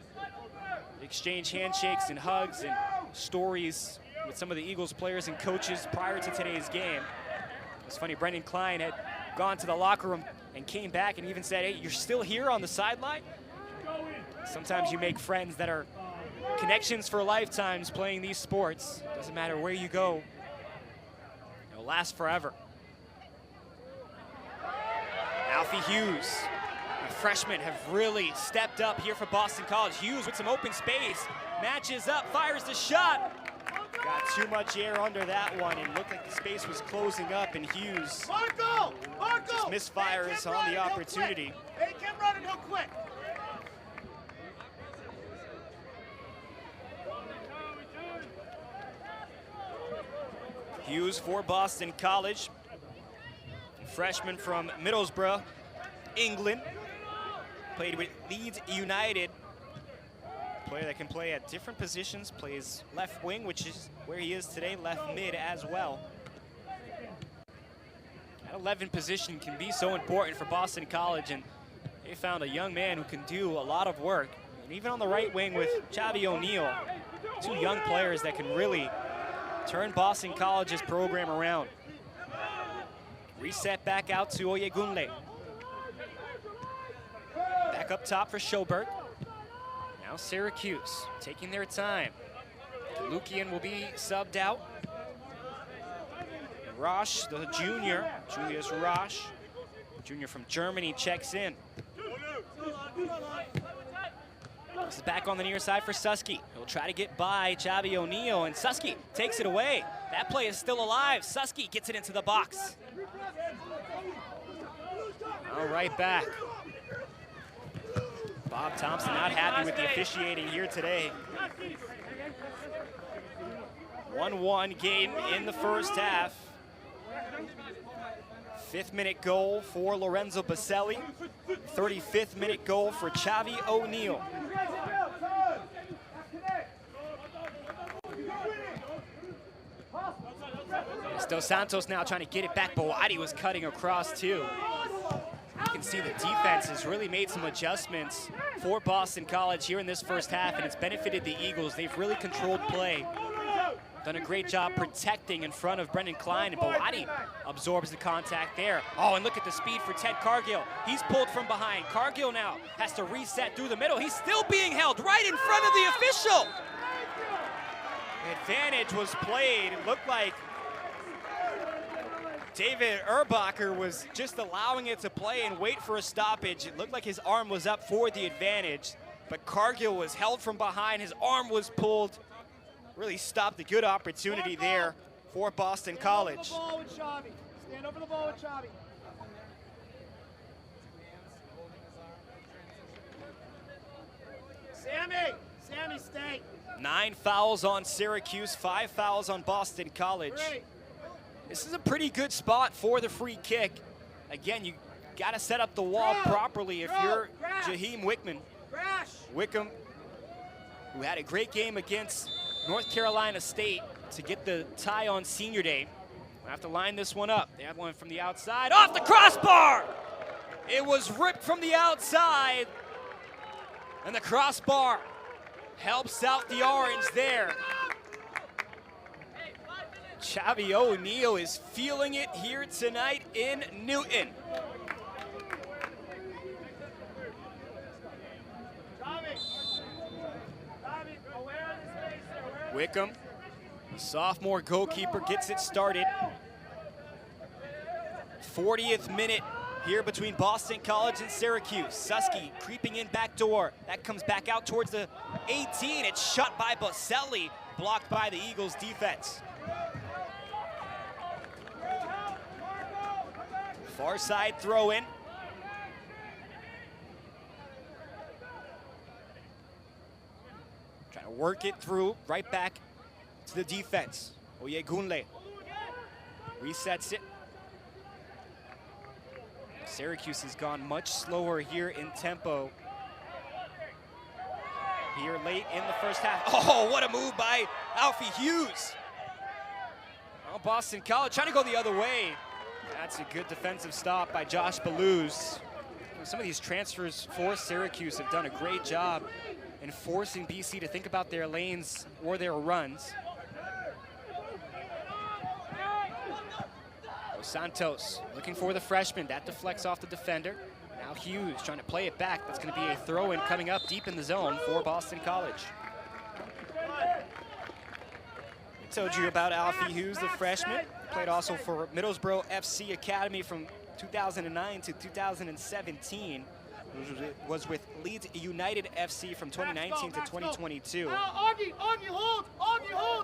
exchange handshakes and hugs and stories with some of the Eagles players and coaches prior to today's game. It's funny, Brendan Klein had gone to the locker room and came back and even said, hey, you're still here on the sideline? Sometimes you make friends that are connections for lifetimes playing these sports. Doesn't matter where you go, it'll last forever. Alfie Hughes, the freshmen have really stepped up here for Boston College. Hughes with some open space, matches up, fires the shot. Got too much air under that one and looked like the space was closing up, and Hughes just misfires on the opportunity. They kept running, he'll quit. Hughes for Boston College. Freshman from Middlesbrough, England. Played with Leeds United. Player that can play at different positions, plays left wing, which is where he is today, left mid as well. That 11 position can be so important for Boston College, and they found a young man who can do a lot of work. And even on the right wing with Chavi O'Neal, two young players that can really turn Boston College's program around. Reset back out to Oyegunle. Back up top for Schoberg. Now Syracuse taking their time. Lukian will be subbed out. Roche, the junior, Julius Roche, junior from Germany, checks in. This is back on the near side for Susky. He'll try to get by Chavi O'Neal, and Susky takes it away. That play is still alive. Susky gets it into the box. All right, back. Bob Thompson not happy with the officiating here today. 1-1 game in the first half. 5th minute goal for Lorenzo Baselli. 35th minute goal for Chavi O'Neal. Dos Santos now trying to get it back. Boadi was cutting across too. You can see the defense has really made some adjustments for Boston College here in this first half, and it's benefited the Eagles. They've really controlled play. Done a great job protecting in front of Brendan Klein, and Boadi absorbs the contact there. Oh, and look at the speed for Ted Cargill. He's pulled from behind. Cargill now has to reset through the middle. He's still being held right in front of the official. Advantage was played. It looked like David Erbacher was just allowing it to play and wait for a stoppage. It looked like his arm was up for the advantage, but Cargill was held from behind. His arm was pulled. Really stopped a good opportunity there for Boston College. Stand over the ball with Chavi. Sammy, stay. 9 fouls on Syracuse, 5 fouls on Boston College. Great. This is a pretty good spot for the free kick. Again, you got to set up the wall properly if you're Jaheim Wickham, who had a great game against North Carolina State to get the tie on senior day. We'll have to line this one up. They have one from the outside, off the crossbar! It was ripped from the outside, and the crossbar helps out the Orange there. Chavi O'Neal is feeling it here tonight in Newton. Wickham, the sophomore goalkeeper, gets it started. 40th minute here between Boston College and Syracuse. Susky creeping in back door. That comes back out towards the 18. It's shut by Baselli, blocked by the Eagles defense. Far side throw in. Trying to work it through, right back to the defense. Oyegunle resets it. Syracuse has gone much slower here in tempo. Here late in the first half. Oh, what a move by Alfie Hughes. Oh, Boston College trying to go the other way. That's a good defensive stop by Josh Balouz. Some of these transfers for Syracuse have done a great job in forcing BC to think about their lanes or their runs. Dos Santos looking for the freshman. That deflects off the defender. Now Hughes trying to play it back. That's going to be a throw-in coming up deep in the zone for Boston College. I told you about Alfie Hughes, the freshman. Played also for Middlesbrough FC Academy from 2009 to 2017. Was with Leeds United FC from 2019 to 2022.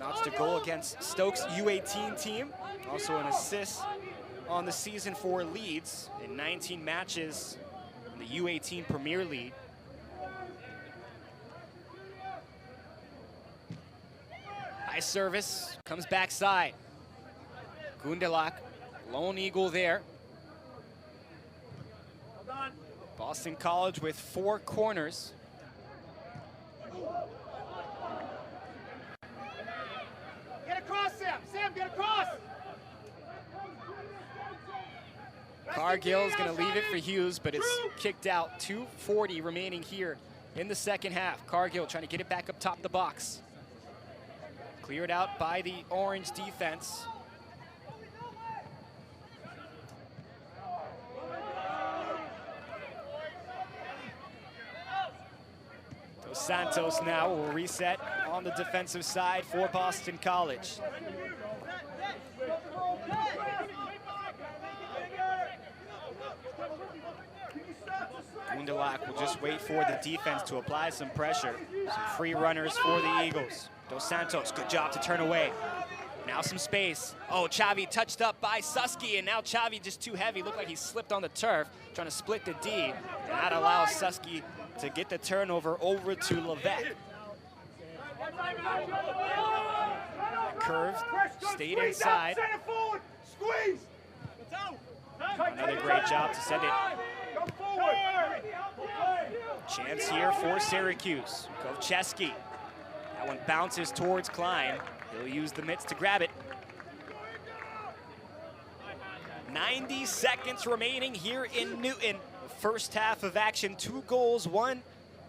Notched a goal against Stokes U18 team. Also an assist on the season for Leeds in 19 matches in the U18 Premier League. High service, comes backside. Gundelach, lone eagle there. Boston College with 4 corners. Get across, Sam. Sam, get across. Cargill's going to leave it for Hughes, but it's kicked out. 2:40 remaining here in the second half. Cargill trying to get it back up top the box. Cleared out by the Orange defense. Dos Santos now will reset on the defensive side for Boston College. Gundelach will just wait for the defense to apply some pressure. Some free runners for the Eagles. Dos Santos, good job to turn away. Now some space. Oh, Chavi touched up by Susky, and now Chavi just too heavy. Looked like he slipped on the turf, trying to split the D. And that allows Susky to get the turnover over to Levesque. curve, stayed Squeeze inside. Out, center forward. Squeeze. Another great job to send it. Go forward. Chance here for Syracuse. Kovcheski. That one bounces towards Klein. He'll use the mitts to grab it. 90 seconds remaining here in Newton. First half of action, 2 goals, 1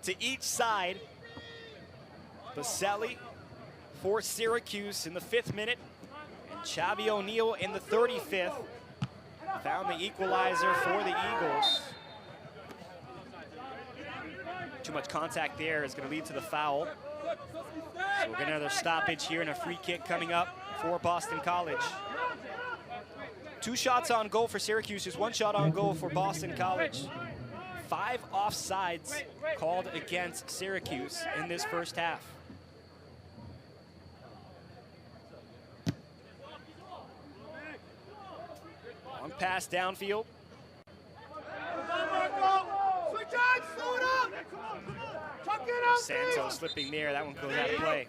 to each side. Baselli for Syracuse in the 5th minute, and Chavi O'Neal in the 35th found the equalizer for the Eagles. Too much contact there is going to lead to the foul. So we'll get another stoppage here and a free kick coming up for Boston College. 2 shots on goal for Syracuse, just 1 shot on goal for Boston College. 5 offsides called against Syracuse in this first half. Long pass downfield. Santo slipping there, that one goes out of play.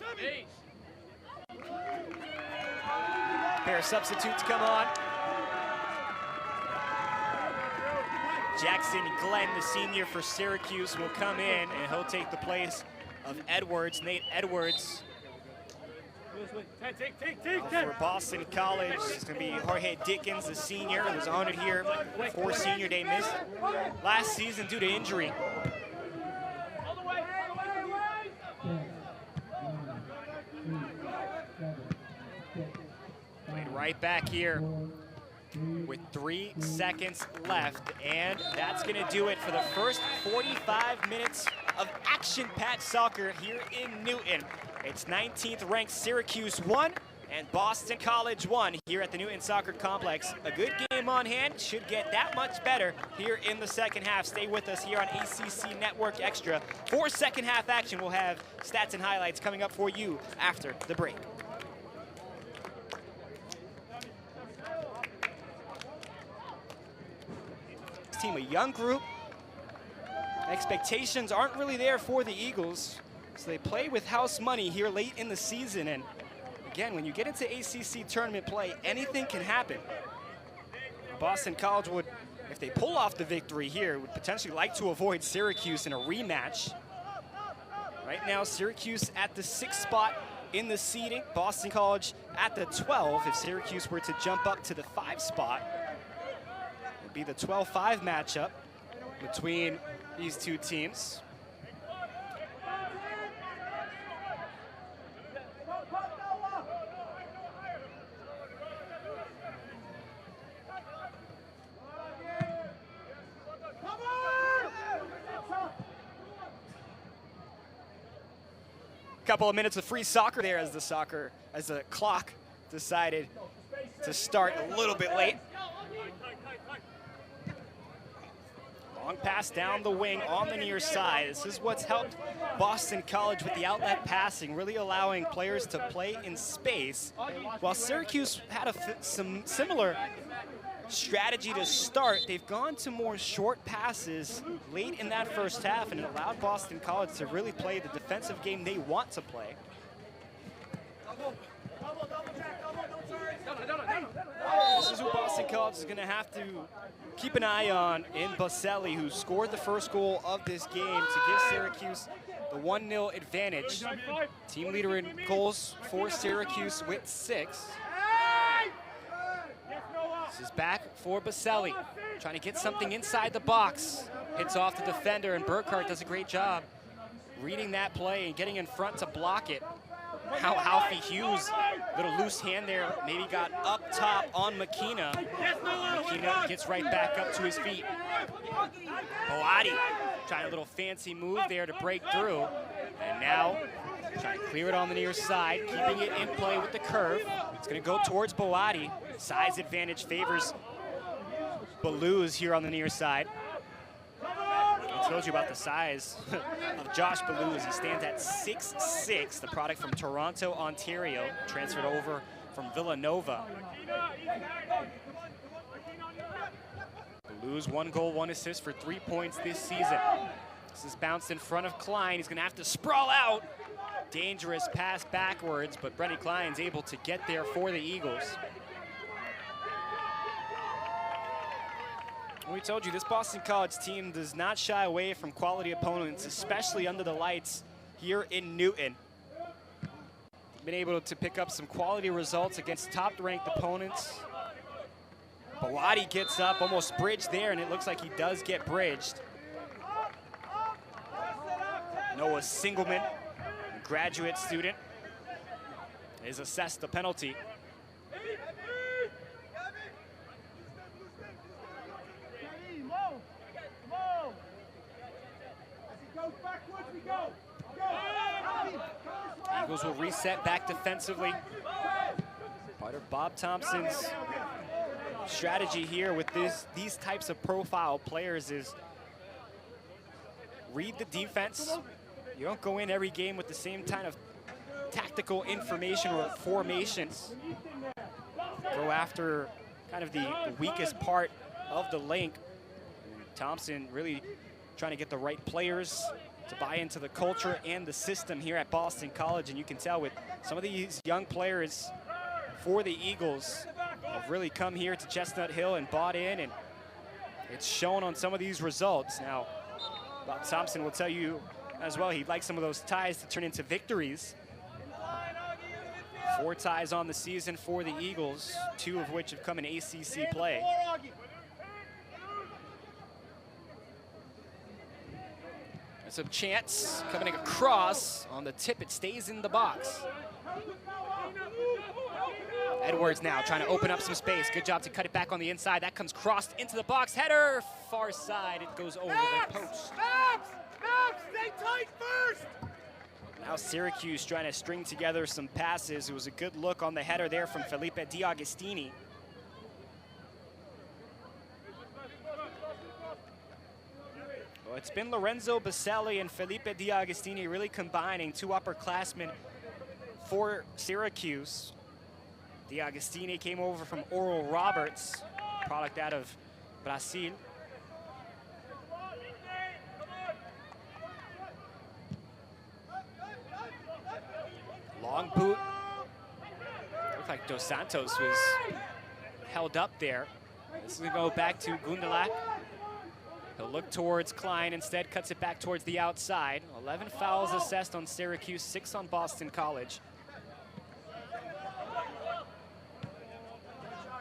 Pair of substitutes come on. Jackson Glenn, the senior for Syracuse, will come in and he'll take the place of Edwards, Nate Edwards. For Boston College, it's going to be Jorge Dickens, the senior, who's honored here for Senior Day. Missed last season due to injury. Played right back here with 3 seconds left, and that's going to do it for the first 45 minutes of action-packed soccer here in Newton. It's 19th ranked Syracuse 1 and Boston College 1 here at the Newton Soccer Complex. A good game on hand, should get that much better here in the second half. Stay with us here on ACC Network Extra. For second half action, we'll have stats and highlights coming up for you after the break. This team, a young group. Expectations aren't really there for the Eagles, so they play with house money here late in the season. And again, when you get into ACC tournament play, anything can happen. Boston College would, if they pull off the victory here, would potentially like to avoid Syracuse in a rematch. Right now, Syracuse at the 6th spot in the seeding. Boston College at the 12. If Syracuse were to jump up to the 5 spot, it would be the 12-5 matchup between these two teams. Couple of minutes of free soccer there as the clock decided to start a little bit late. Long pass down the wing on the near side. This is what's helped Boston College with the outlet passing, really allowing players to play in space. While Syracuse had some similar strategy to start, they've gone to more short passes late in that first half, and it allowed Boston College to really play the defensive game they want to play. This is who Boston College is going to have to keep an eye on in Baselli, who scored the first goal of this game to give Syracuse the 1-0 advantage. Team leader in goals for Syracuse with 6. This is back for Baselli, trying to get something inside the box. Hits off the defender, and Burkhart does a great job reading that play and getting in front to block it. How Alfie Hughes, little loose hand there, maybe got up top on McKenna. McKenna gets right back up to his feet. Boati trying a little fancy move there to break through. And now trying to clear it on the near side, keeping it in play with the curve. It's going to go towards Boati. Size advantage favors Balouz here on the near side. I told you about the size of Josh Balouz. He stands at 6'6", the product from Toronto, Ontario, transferred over from Villanova. Balouz, 1 goal, 1 assist for 3 points this season. This is bounced in front of Klein. He's going to have to sprawl out. dangerous pass backwards, but Brenny Klein's able to get there for the Eagles. We told you, this Boston College team does not shy away from quality opponents, especially under the lights here in Newton. Been able to pick up some quality results against top-ranked opponents. Bawadi gets up, almost bridged there, and it looks like he does get bridged. Noah Singleman, graduate student, is assessed the penalty. Eagles will reset back defensively. Part of Bob Thompson's strategy here with these types of profile players is read the defense. You don't go in every game with the same kind of tactical information or formations. Go after kind of the weakest part of the link. And Thompson really trying to get the right players to buy into the culture and the system here at Boston College. And you can tell with some of these young players for the Eagles have really come here to Chestnut Hill and bought in, and it's shown on some of these results. Now, Bob Thompson will tell you as well, he'd like some of those ties to turn into victories. 4 ties on the season for the Eagles, 2 of which have come in ACC play. There's a chance coming across on the tip. It stays in the box. Edwards now trying to open up some space. Good job to cut it back on the inside. That comes crossed into the box. Header, far side. It goes over the post. Max, stay tight first. Now Syracuse trying to string together some passes. It was a good look on the header there from Felipe D'Agostini. Well, it's been Lorenzo Baselli and Felipe D'Agostini really combining, 2 upperclassmen for Syracuse. D'Agostini came over from Oral Roberts, product out of Brazil. Long boot. Looked like Dos Santos was held up there. This is going to go back to Gundlach. He'll look towards Klein, instead cuts it back towards the outside. 11 fouls assessed on Syracuse, 6 on Boston College.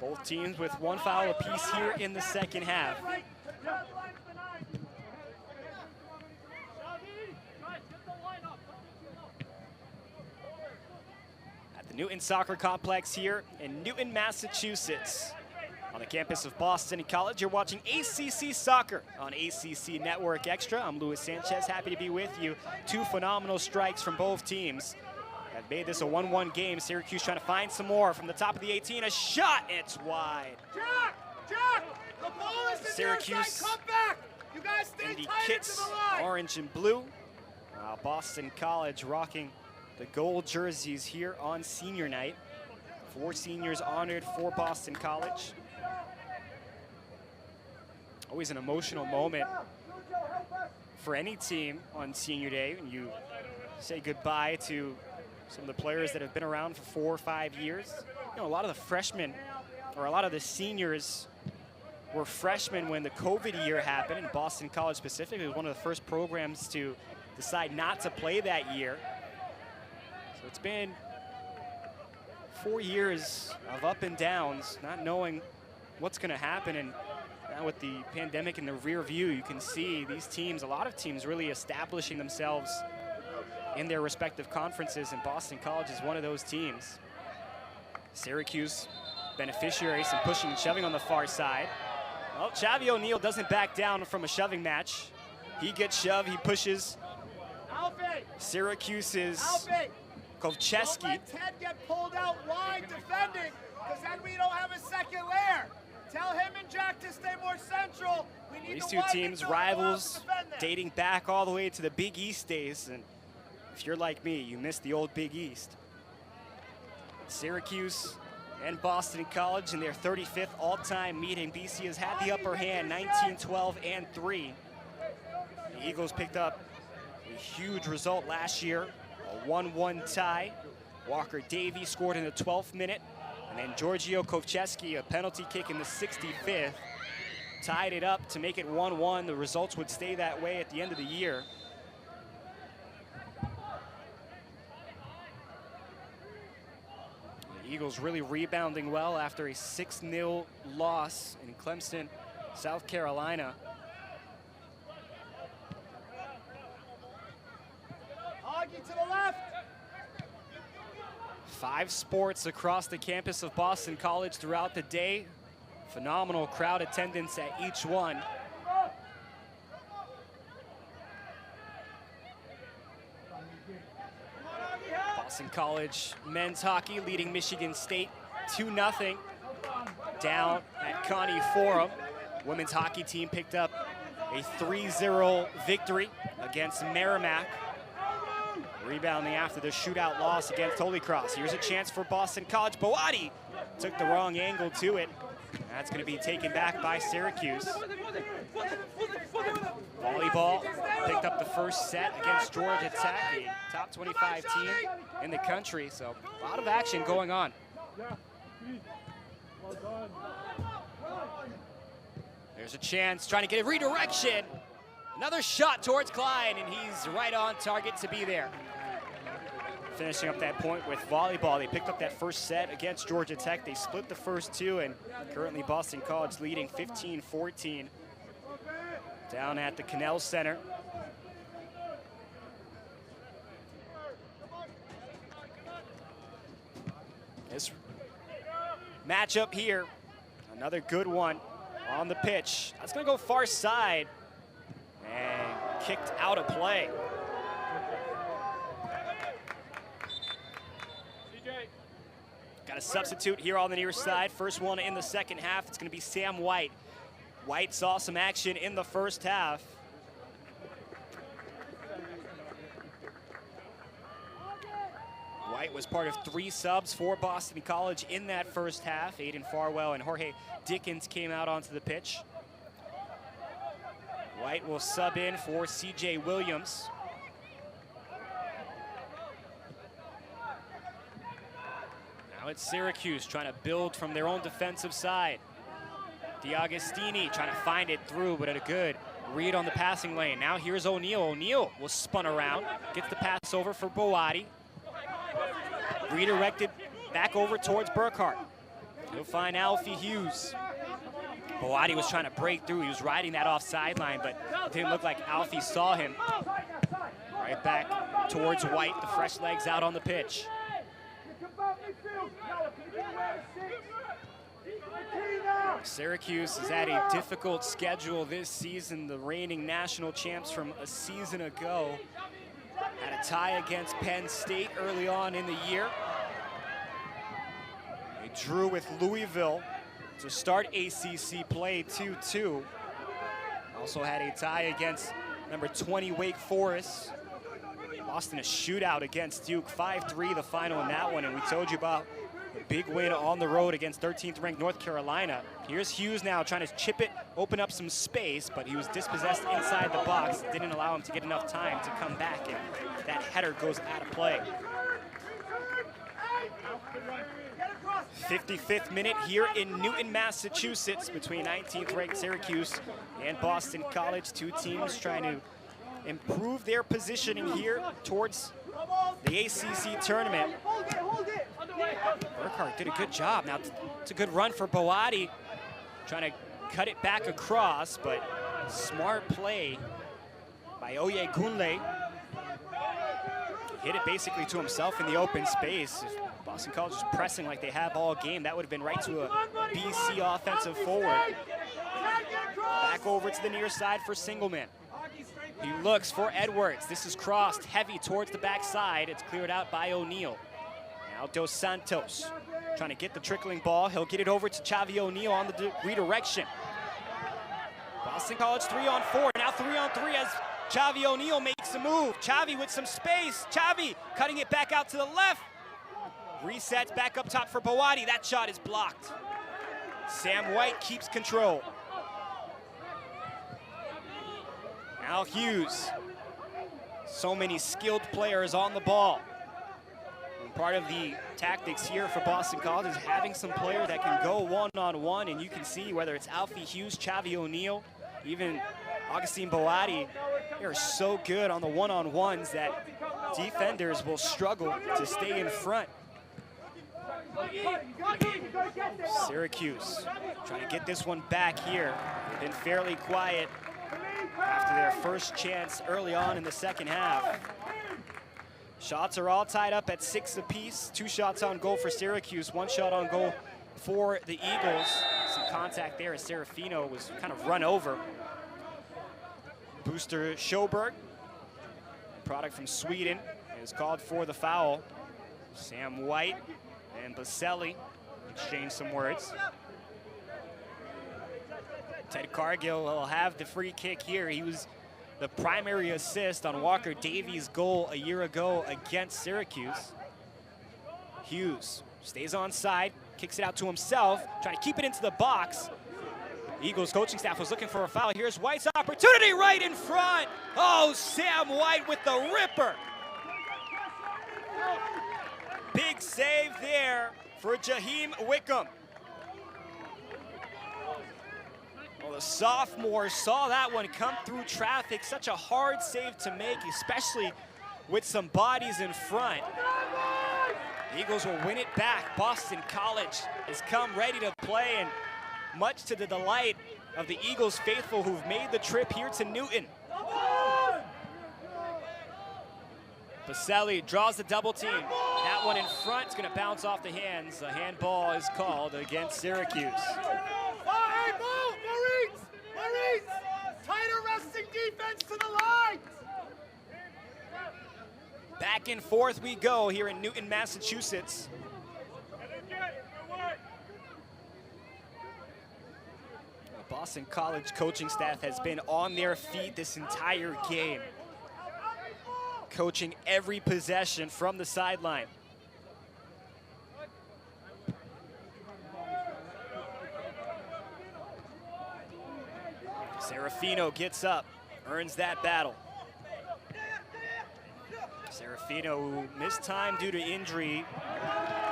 Both teams with 1 foul apiece here in the second half. At the Newton Soccer Complex here in Newton, Massachusetts. On the campus of Boston College, you're watching ACC Soccer on ACC Network Extra. I'm Luis Sanchez, happy to be with you. 2 phenomenal strikes from both teams have made this a 1-1 game. Syracuse trying to find some more from the top of the 18. A shot, it's wide. Jack, the ball is in Syracuse come back. You guys stay in the tight kits, into the line. orange and blue. While Boston College rocking the gold jerseys here on senior night. 4 seniors honored for Boston College. Always an emotional moment for any team on senior day when you say goodbye to some of the players that have been around for 4 or 5 years. You know, a lot of the freshmen, or a lot of the seniors, were freshmen when the COVID year happened, and Boston College specifically was one of the first programs to decide not to play that year. So it's been 4 years of up and downs, not knowing what's going to happen. And now with the pandemic in the rear view, you can see these teams, a lot of teams really establishing themselves in their respective conferences, and Boston College is one of those teams. Syracuse beneficiaries, some pushing and shoving on the far side. Well, Chavi O'Neal doesn't back down from a shoving match. He gets shoved, he pushes. Syracuse's Kovcheski. Don't let Ted get pulled out wide defending, because then we don't have a second layer. Tell him and Jack to stay more central. We need These to 2 teams, rivals, dating back all the way to the Big East days. And if you're like me, you miss the old Big East. Syracuse and Boston College in their 35th all-time meeting. BC has had the upper hand, 19-12-3. The Eagles picked up a huge result last year A 1-1 tie. Walker Davey scored in the 12th minute. And then Giorgio Kovcheski, a penalty kick in the 65th, tied it up to make it 1-1. The results would stay that way at the end of the year. The Eagles really rebounding well after a 6-0 loss in Clemson, South Carolina. Augie to the left. 5 sports across the campus of Boston College throughout the day. Phenomenal crowd attendance at each one. Boston College men's hockey leading Michigan State 2-0 down at Connie Forum. Women's hockey team picked up a 3-0 victory against Merrimack, rebounding after the shootout loss against Holy Cross. Here's a chance for Boston College. Boati took the wrong angle to it. That's going to be taken back by Syracuse. Volleyball picked up the first set against Georgia Tech, the top 25 team in the country. So a lot of action going on. There's a chance, trying to get a redirection. Another shot towards Klein, and he's right on target to be there. Finishing up that point with volleyball. They picked up that first set against Georgia Tech. They split the first 2, and currently Boston College leading 15-14 down at the Cannell Center. This matchup here, another good one on the pitch. That's going to go far side and kicked out of play. Got a substitute here on the near side. First one in the second half. It's going to be Sam White. White saw some action in the first half. White was part of 3 subs for Boston College in that first half. Aiden Farwell and Jorge Dickens came out onto the pitch. White will sub in for CJ Williams. Now it's Syracuse trying to build from their own defensive side. DiAgostini trying to find it through, but at a good read on the passing lane. Now here's O'Neal. O'Neal was spun around, gets the pass over for Boati. Redirected back over towards Burkhart. He'll find Alfie Hughes. Boati was trying to break through. He was riding that off sideline, but it didn't look like Alfie saw him. Right back towards White, the fresh legs out on the pitch. Syracuse has had a difficult schedule this season. The reigning national champs from a season ago had a tie against Penn State early on in the year. They drew with Louisville to start ACC play 2-2. Also had a tie against number 20 Wake Forest. Lost in a shootout against Duke, 5-3 the final in that one, and we told you about a big win on the road against 13th ranked North Carolina. Here's Hughes now trying to chip it, open up some space, but he was dispossessed inside the box. Didn't allow him to get enough time to come back, and that header goes out of play. 55th minute here in Newton, Massachusetts, between 19th ranked Syracuse and Boston College. 2 teams trying to improve their positioning here towards the ACC tournament. Burkhart did a good job. Now it's a good run for Boati, trying to cut it back across, but smart play by Oyegunle. Hit it basically to himself in the open space. If Boston College was pressing like they have all game, that would have been right to a BC offensive forward. Back over to the near side for Singleman. He looks for Edwards. This is crossed heavy towards the backside. It's cleared out by O'Neal. Now Dos Santos trying to get the trickling ball. He'll get it over to Chavi O'Neal on the redirection. Boston College 3-on-4. Now 3-on-3 as Chavi O'Neal makes a move. Chavi with some space. Chavi cutting it back out to the left. Resets back up top for Boati. That shot is blocked. Sam White keeps control. Now Hughes So many skilled players on the ball. And part of the tactics here for Boston College is having some players that can go one-on-one, and you can see whether it's Alfie Hughes, Chavi O'Neal, even Augustine Boati, they're so good on the one-on-ones that defenders will struggle to stay in front. Syracuse trying to get this one back here. They've been fairly quiet after their first chance early on in the second half. Shots are all tied up at 6 apiece. 2 shots on goal for Syracuse, 1 shot on goal for the Eagles. Some contact there as Serafino was kind of run over. Booster Sjoberg, product from Sweden, is called for the foul. Sam White and Baselli exchange some words. Ted Cargill will have the free kick here. He was the primary assist on Walker Davies' goal a year ago against Syracuse. Hughes stays on side, kicks it out to himself, trying to keep it into the box. Eagles coaching staff was looking for a foul. Here's White's opportunity right in front. Oh, Sam White with the ripper. Big save there for Jaheim Wickham. Well, the sophomore saw that one come through traffic. Such a hard save to make, especially with some bodies in front. The Eagles will win it back. Boston College has come ready to play, and much to the delight of the Eagles faithful who've made the trip here to Newton. Baselli draws the double team. That one in front is going to bounce off the hands. A handball is called against Syracuse. Hey, move! Maurice! Tighter resting defense to the line! Back and forth we go here in Newton, Massachusetts. The Boston College coaching staff has been on their feet this entire game, coaching every possession from the sideline. Serafino gets up, earns that battle. Serafino, who missed time due to injury,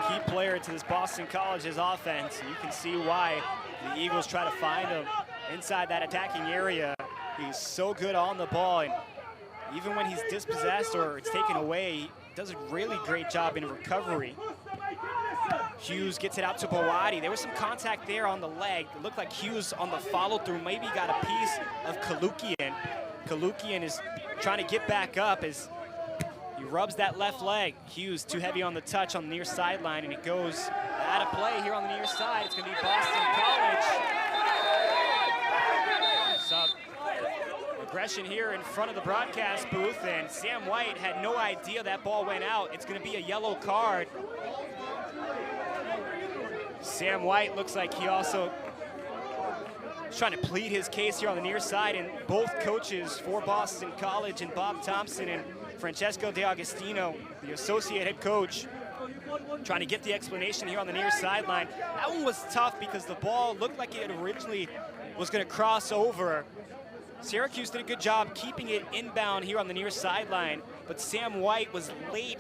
key player to this Boston College's offense. You can see why the Eagles try to find him inside that attacking area. He's so good on the ball, and even when he's dispossessed or it's taken away, he does a really great job in recovery. Hughes gets it out to Boati. There was some contact there on the leg. It looked like Hughes on the follow-through maybe got a piece of Kalukian. Kalukian is trying to get back up as he rubs that left leg. Hughes too heavy on the touch on the near sideline, and it goes out of play here on the near side. It's going to be Boston College. Some aggression here in front of the broadcast booth, and Sam White had no idea that ball went out. It's going to be a yellow card. Sam White looks like he also is trying to plead his case here on the near side, and both coaches for Boston College, and Bob Thompson and Francesco DeAugustino, the associate head coach, trying to get the explanation here on the near sideline. That one was tough because the ball looked like it originally was going to cross over. Syracuse did a good job keeping it inbound here on the near sideline, but Sam White was late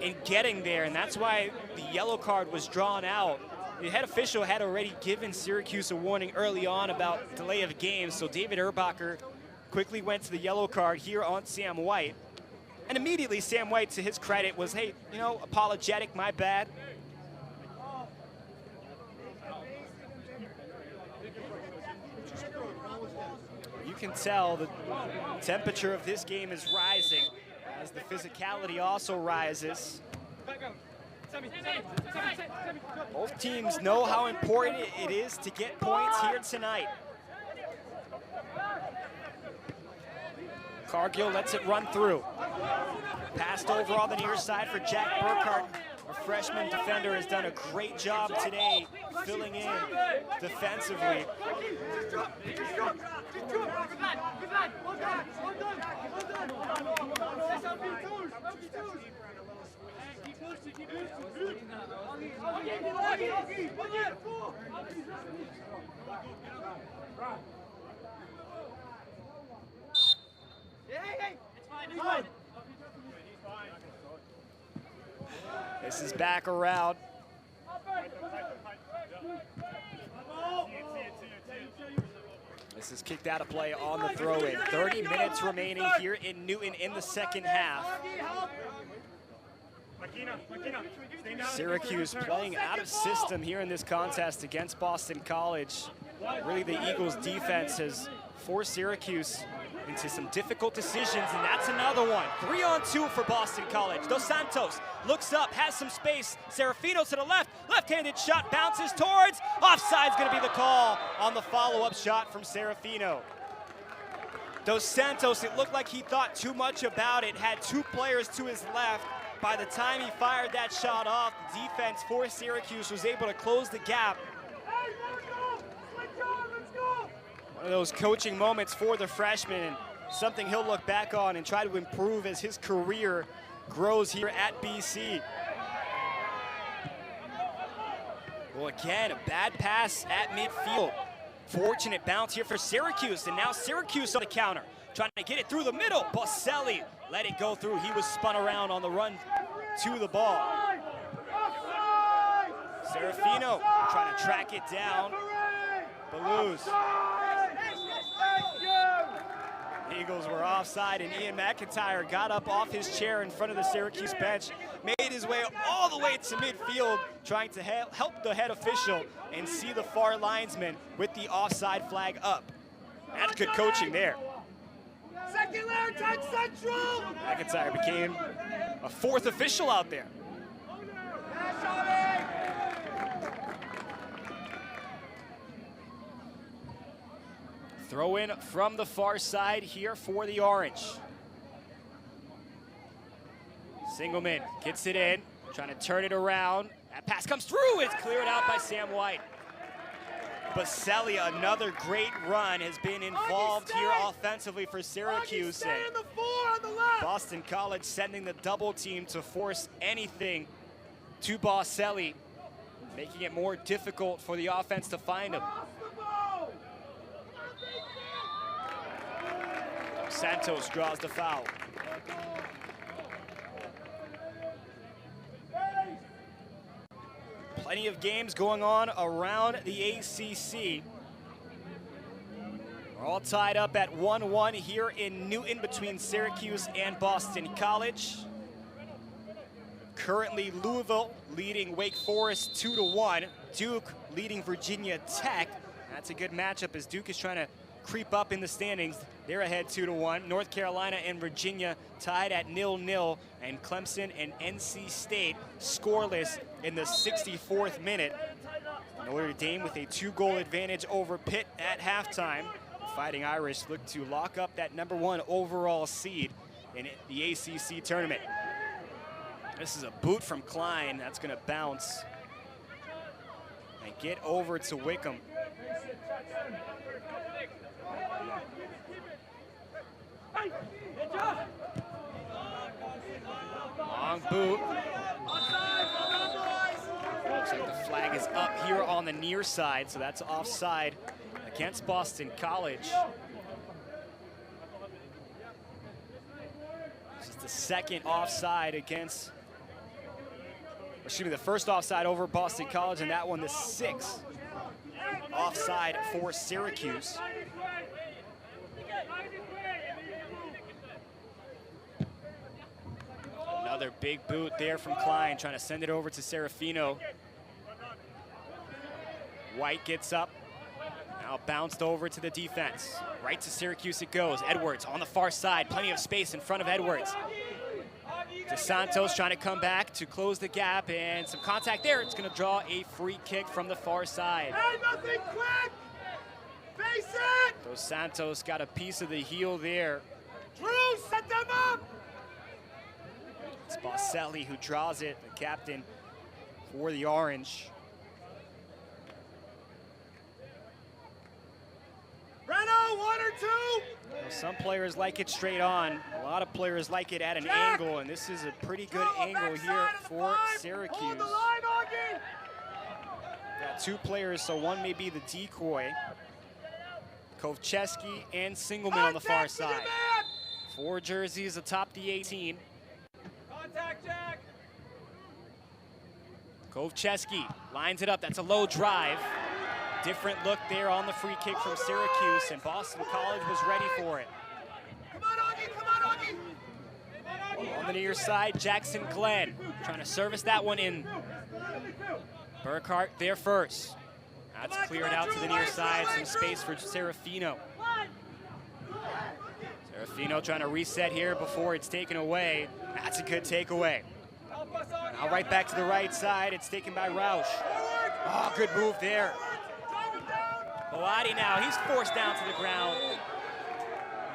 in getting there, and that's why the yellow card was drawn out. The head official had already given Syracuse a warning early on about delay of game, so David Erbacher quickly went to the yellow card here on Sam White. And immediately Sam White, to his credit, was, hey, you know, apologetic, my bad. You can tell the temperature of this game is rising as the physicality also rises. Both teams know how important it is to get points here tonight. Cargill lets it run through. Passed over on the near side for Jack Burkhart. A freshman defender has done a great job today filling in defensively. This is back around. This is kicked out of play on the throw-in. 30 minutes remaining here in Newton in the second half. Syracuse playing out of system here in this contest against Boston College. Really, the Eagles' defense has forced Syracuse into some difficult decisions, and that's another one. 3-on-2 for Boston College. Dos Santos looks up, has some space. Serafino to the left. Left-handed shot bounces towards. Offside's going to be the call on the follow-up shot from Serafino. Dos Santos, it looked like he thought too much about it, had two players to his left. By the time he fired that shot off, the defense for Syracuse was able to close the gap. One of those coaching moments for the freshman, and something he'll look back on and try to improve as his career grows here at BC. Well, again, a bad pass at midfield. Fortunate bounce here for Syracuse, and now Syracuse on the counter. Trying to get it through the middle. Boselli let it go through. He was spun around on the run to the ball. Serafino trying to track it down. Blues. Eagles were offside, and Ian McIntyre got up off his chair in front of the Syracuse bench, made his way all the way to midfield, trying to help the head official and see the far linesman with the offside flag up. That's good coaching there. Second layer, touch central! McIntyre became a fourth official out there. Throw in from the far side here for the Orange. Singleman gets it in, trying to turn it around. That pass comes through, it's cleared out by Sam White. Boselli, another great run, has been involved here offensively for Syracuse. And Boston College sending the double team to force anything to Boselli, making it more difficult for the offense to find him. Santos draws the foul. Plenty of games going on around the ACC. We're all tied up at 1-1 here in Newton between Syracuse and Boston College. Currently Louisville leading Wake Forest 2-1. Duke leading Virginia Tech. That's a good matchup as Duke is trying to creep up in the standings. They're ahead 2-1. North Carolina and Virginia tied at 0-0, and Clemson and NC State scoreless in the 64th minute. Notre Dame with a 2-goal advantage over Pitt at halftime. Fighting Irish look to lock up that #1 overall seed in the ACC tournament. This is a boot from Klein. That's going to bounce and get over to Wickham. Long boot. Looks like the flag is up here on the near side, so that's offside against Boston College. This is the second offside against, excuse me, the first offside over Boston College, and that one the 6th offside for Syracuse. Another big boot there from Klein, trying to send it over to Serafino. White gets up, now bounced over to the defense. Right to Syracuse it goes. Edwards on the far side, plenty of space in front of Edwards. Dos Santos trying to come back to close the gap, and some contact there. It's going to draw a free kick from the far side. Hey, nothing quick! Face it! Dos Santos got a piece of the heel there. Drew, set them up! It's Boselli who draws it, the captain for the Orange. Reno, 1 or 2! Well, some players like it straight on. A lot of players like it at an angle, and this is a pretty good angle here for Syracuse. Hold the line, Augie! Got 2 players, so one may be the decoy. Kovcheski and Singleman on the far side 4 jerseys atop the 18. Contact, Jack. Kovcheski lines it up. That's a low drive. Different look there on the free kick from Syracuse, and Boston College was ready for it. Come on, Augie, come on, Augie. On the near side, Jackson Glenn trying to service that one in. Burkhart there first. That's cleared out to the near side, some space for Serafino. Serafino trying to reset here before it's taken away. That's a good takeaway. Now right back to the right side, it's taken by Rausch. Oh, good move there. Boadi now, he's forced down to the ground.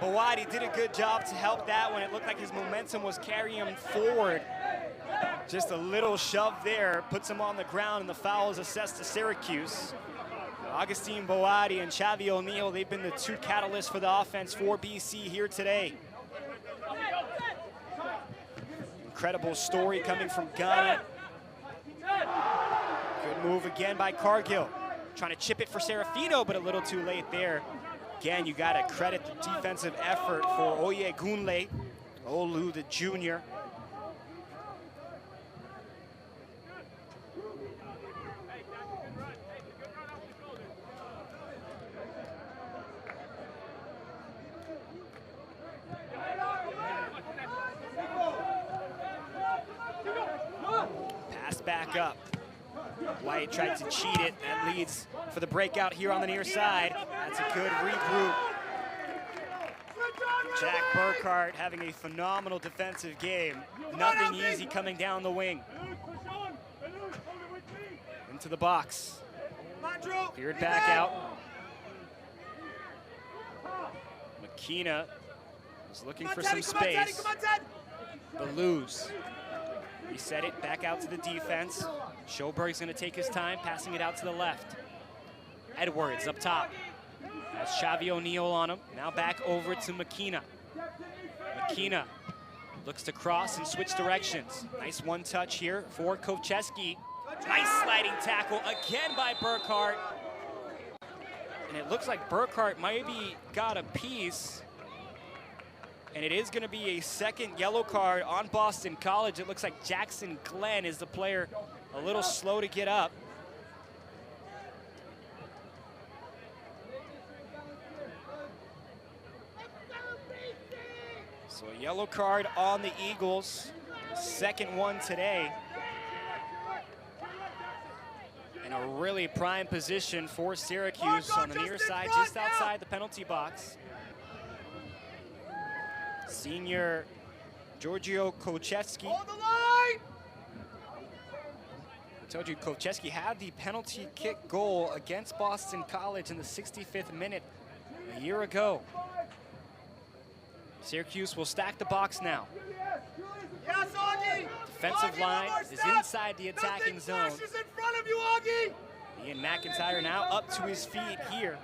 Boadi did a good job to help that one. It looked like his momentum was carrying him forward. Just a little shove there, puts him on the ground, and the foul is assessed to Syracuse. Augustine Boadi and Chavi O'Neal, they've been the 2 catalysts for the offense for BC here today. Incredible story coming from Ghana. Good move again by Cargill. Trying to chip it for Serafino, but a little too late there. Again, you got to credit the defensive effort for Oyegunle, Olu the junior. Pass back up. White tried to cheat it. That leads for the breakout here on the near side. That's a good regroup. Jack Burkhart having a phenomenal defensive game. Nothing easy coming down the wing. Into the box. Cleared back out. McKenna is looking for some space. But lose. Reset it back out to the defense. Schoberg's going to take his time, passing it out to the left. Edwards up top. That's Chavi O'Neal on him. Now back over to McKenna. McKenna looks to cross and switch directions. Nice one touch here for Kovcheski. Nice sliding tackle again by Burkhart. And it looks like Burkhart maybe got a piece. And it is going to be a second yellow card on Boston College. It looks like Jackson Glenn is the player a little slow to get up. So a yellow card on the Eagles. Second one today. In a really prime position for Syracuse on the near side, just outside the penalty box. Senior Giorgio Kovcheski. Hold the line! I told you Kovcheski had the penalty kick goal against Boston College in the 65th minute a year ago. Syracuse will stack the box now. Yes, Augie! Defensive Augie, line one more is step. inside the attacking zone. Nothing flashes in front of you, Augie! Ian McIntyre now up to his feet here.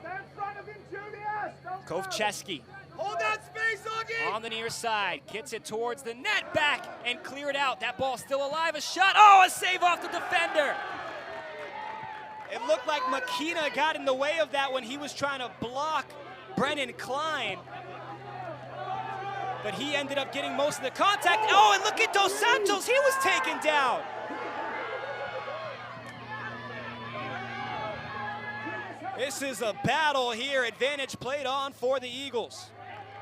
Stand in front of him, Julius! Kovcheski Hold that space, Augie! on the near side, gets it towards the net, back, and clear it out. That ball still alive, a shot. Oh, a save off the defender. It looked like McKenna got in the way of that when he was trying to block Brennan Klein. But he ended up getting most of the contact. Oh, and look at Dos Santos, he was taken down. This is a battle here. Advantage played on for the Eagles.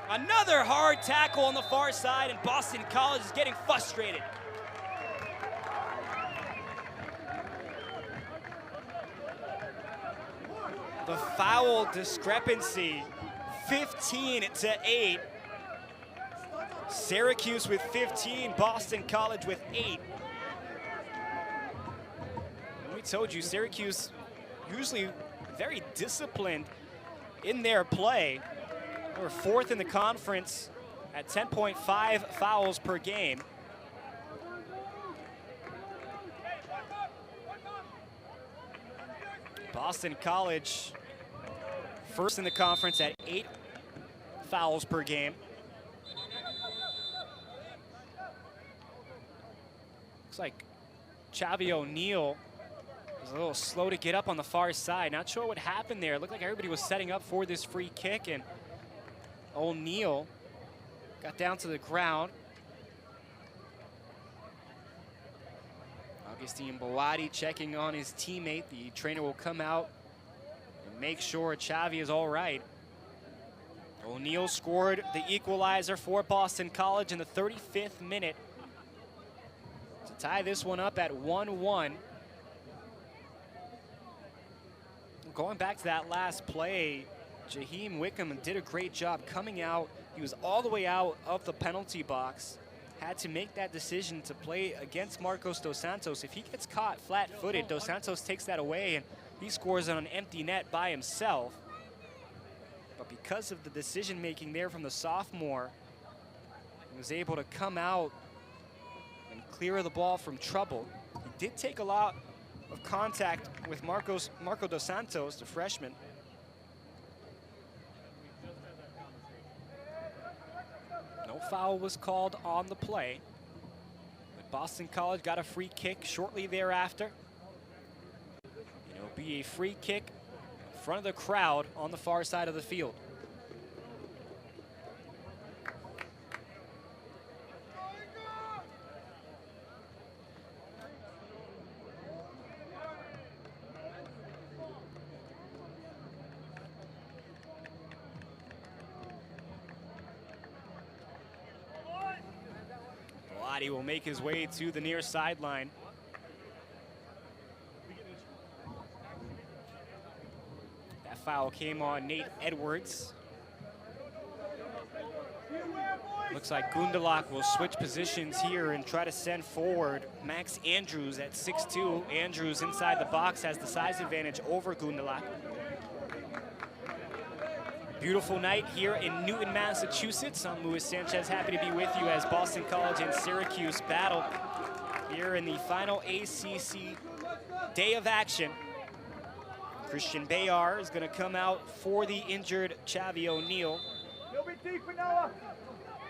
Another hard tackle on the far side, and Boston College is getting frustrated. The foul discrepancy, 15-8. Syracuse with 15, Boston College with 8. We told you, Syracuse usually very disciplined in their play. They were 4th in the conference at 10.5 fouls per game. Boston College, 1st in the conference at 8 fouls per game. Looks like Chavi O'Neal was a little slow to get up on the far side. Not sure what happened there. It looked like everybody was setting up for this free kick, and O'Neal got down to the ground. Augustine Boadi checking on his teammate. The trainer will come out and make sure Chavi is all right. O'Neal scored the equalizer for Boston College in the 35th minute to tie this one up at 1-1. Going back to that last play, Jaheim Wickham did a great job coming out. He was all the way out of the penalty box. Had to make that decision to play against Marcos Dos Santos. If he gets caught flat-footed, Dos Santos takes that away and he scores on an empty net by himself. But because of the decision-making there from the sophomore, he was able to come out and clear the ball from trouble. He did take a lot of contact with Marco Dos Santos, the freshman. No foul was called on the play, but Boston College got a free kick shortly thereafter. And it'll be a free kick in front of the crowd on the far side of the field. He will make his way to the near sideline. That foul came on Nate Edwards. Looks like Gundelach will switch positions here and try to send forward Max Andrews at 6'2". Andrews inside the box has the size advantage over Gundelach. Beautiful night here in Newton, Massachusetts. I'm Luis Sanchez, happy to be with you as Boston College and Syracuse battle here in the final ACC day of action. Christian Bayar is going to come out for the injured Chavi O'Neal. A little bit deeper, Noah.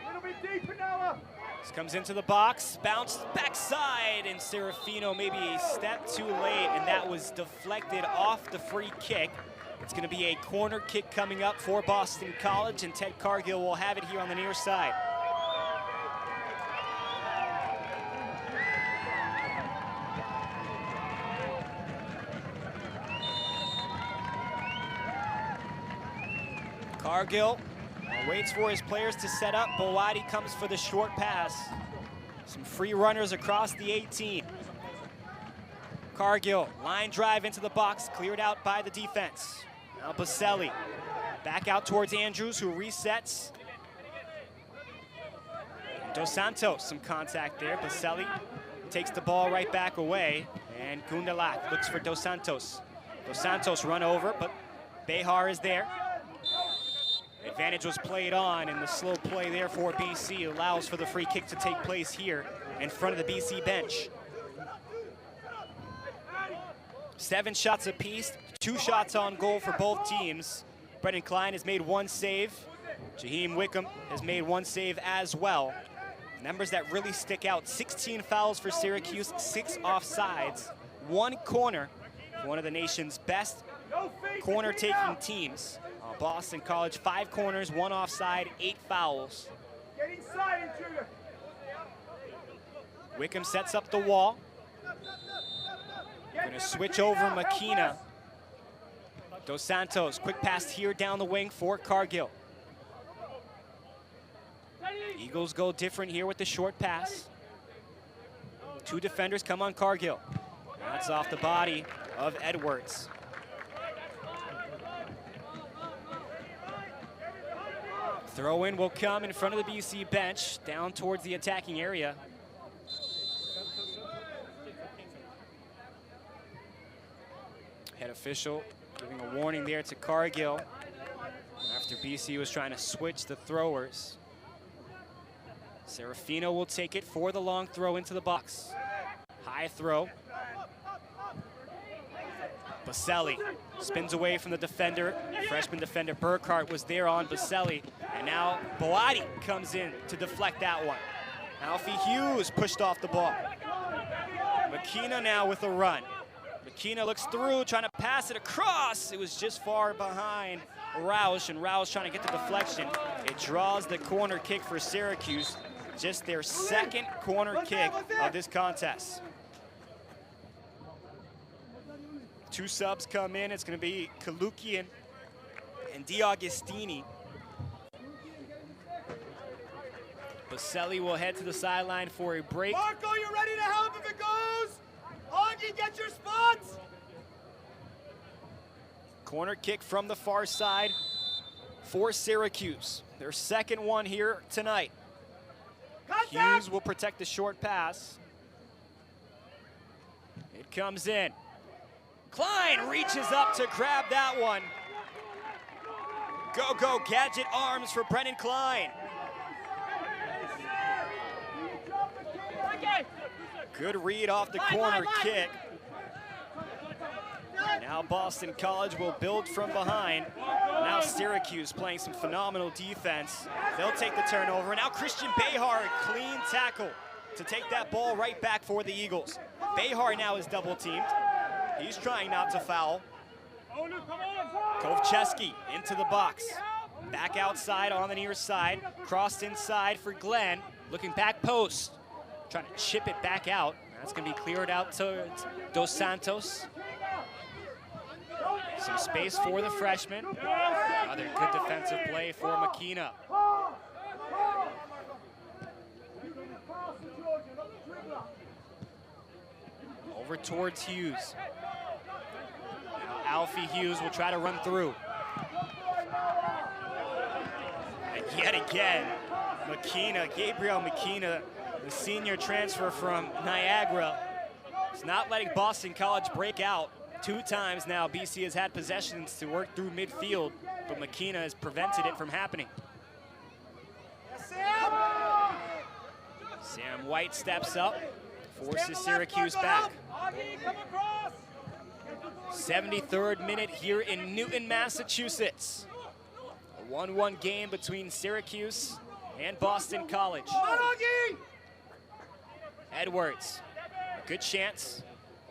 A little bit deeper, Noah. This comes into the box, bounced backside, and Serafino maybe a step too late, and that was deflected off the free kick. It's going to be a corner kick coming up for Boston College, and Ted Cargill will have it here on the near side. Cargill waits for his players to set up. Boadi comes for the short pass. Some free runners across the 18. Cargill, line drive into the box, cleared out by the defense. Now Baselli, back out towards Andrews, who resets. Dos Santos, some contact there. Baselli takes the ball right back away, and Gundelach looks for Dos Santos. Dos Santos run over, but Behar is there. Advantage was played on, and the slow play there for BC allows for the free kick to take place here in front of the BC bench. 7 shots apiece, 2 shots on goal for both teams. Brendan Klein has made 1 save. Jaheim Wickham has made 1 save as well. Numbers that really stick out: 16 fouls for Syracuse, 6 offsides, 1 corner for one of the nation's best corner-taking teams. Boston College, 5 corners, 1 offside, 8 fouls. Get inside, intruder. Wickham sets up the wall. Going to switch over Makina. Dos Santos, quick pass here down the wing for Cargill. Eagles go different here with the short pass. 2 defenders come on Cargill. That's off the body of Edwards. Throw in will come in front of the BC bench, down towards the attacking area. Head official giving a warning there to Cargill after BC was trying to switch the throwers. Serafino will take it for the long throw into the box. High throw. Baselli spins away from the defender. Freshman defender Burkhart was there on Baselli. And now Boadi comes in to deflect that one. Alfie Hughes pushed off the ball. Makina now with a run. Makina looks through, trying to pass it across. It was just far behind Roush, and Roush trying to get the deflection. It draws the corner kick for Syracuse. Just their second corner kick of this contest. 2 subs come in. It's going to be Kalukian and D'Agostini. Baselli will head to the sideline for a break. Marco, you ready to help if it goes? Augie, get your spots! Corner kick from the far side for Syracuse. Their second one here tonight. Contact! Hughes will protect the short pass. It comes in. Klein reaches up to grab that one. Go, gadget arms for Brennan Klein. Good read off the corner kick. Now Boston College will build from behind. Now Syracuse playing some phenomenal defense. They'll take the turnover. Now Christian Behar, clean tackle to take that ball right back for the Eagles. Behar now is double teamed. He's trying not to foul. Kovcheski into the box. Back outside on the near side. Crossed inside for Glenn. Looking back post. Trying to chip it back out. That's going to be cleared out to Dos Santos. Some space for the freshman. Another good defensive play for McKenna. Over towards Hughes. Now Alfie Hughes will try to run through. And yet again, McKenna, Gabriel McKenna, the senior transfer from Niagara, is not letting Boston College break out. 2 times now BC has had possessions to work through midfield, but McKenna has prevented it from happening. Sam White steps up, forces Syracuse back. 73rd minute here in Newton, Massachusetts. A 1-1 game between Syracuse and Boston College. Edwards, a good chance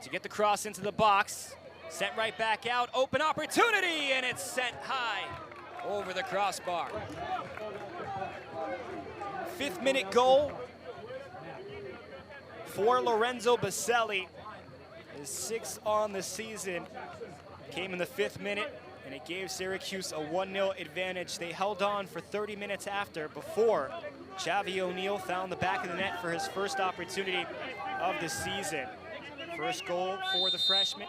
to get the cross into the box. Sent right back out, open opportunity, and it's sent high over the crossbar. 5th minute goal for Lorenzo Baselli. His 6th on the season came in the 5th minute, and it gave Syracuse a 1-0 advantage. They held on for 30 minutes after, before Chavi O'Neal found the back of the net for his first opportunity of the season. First goal for the freshman.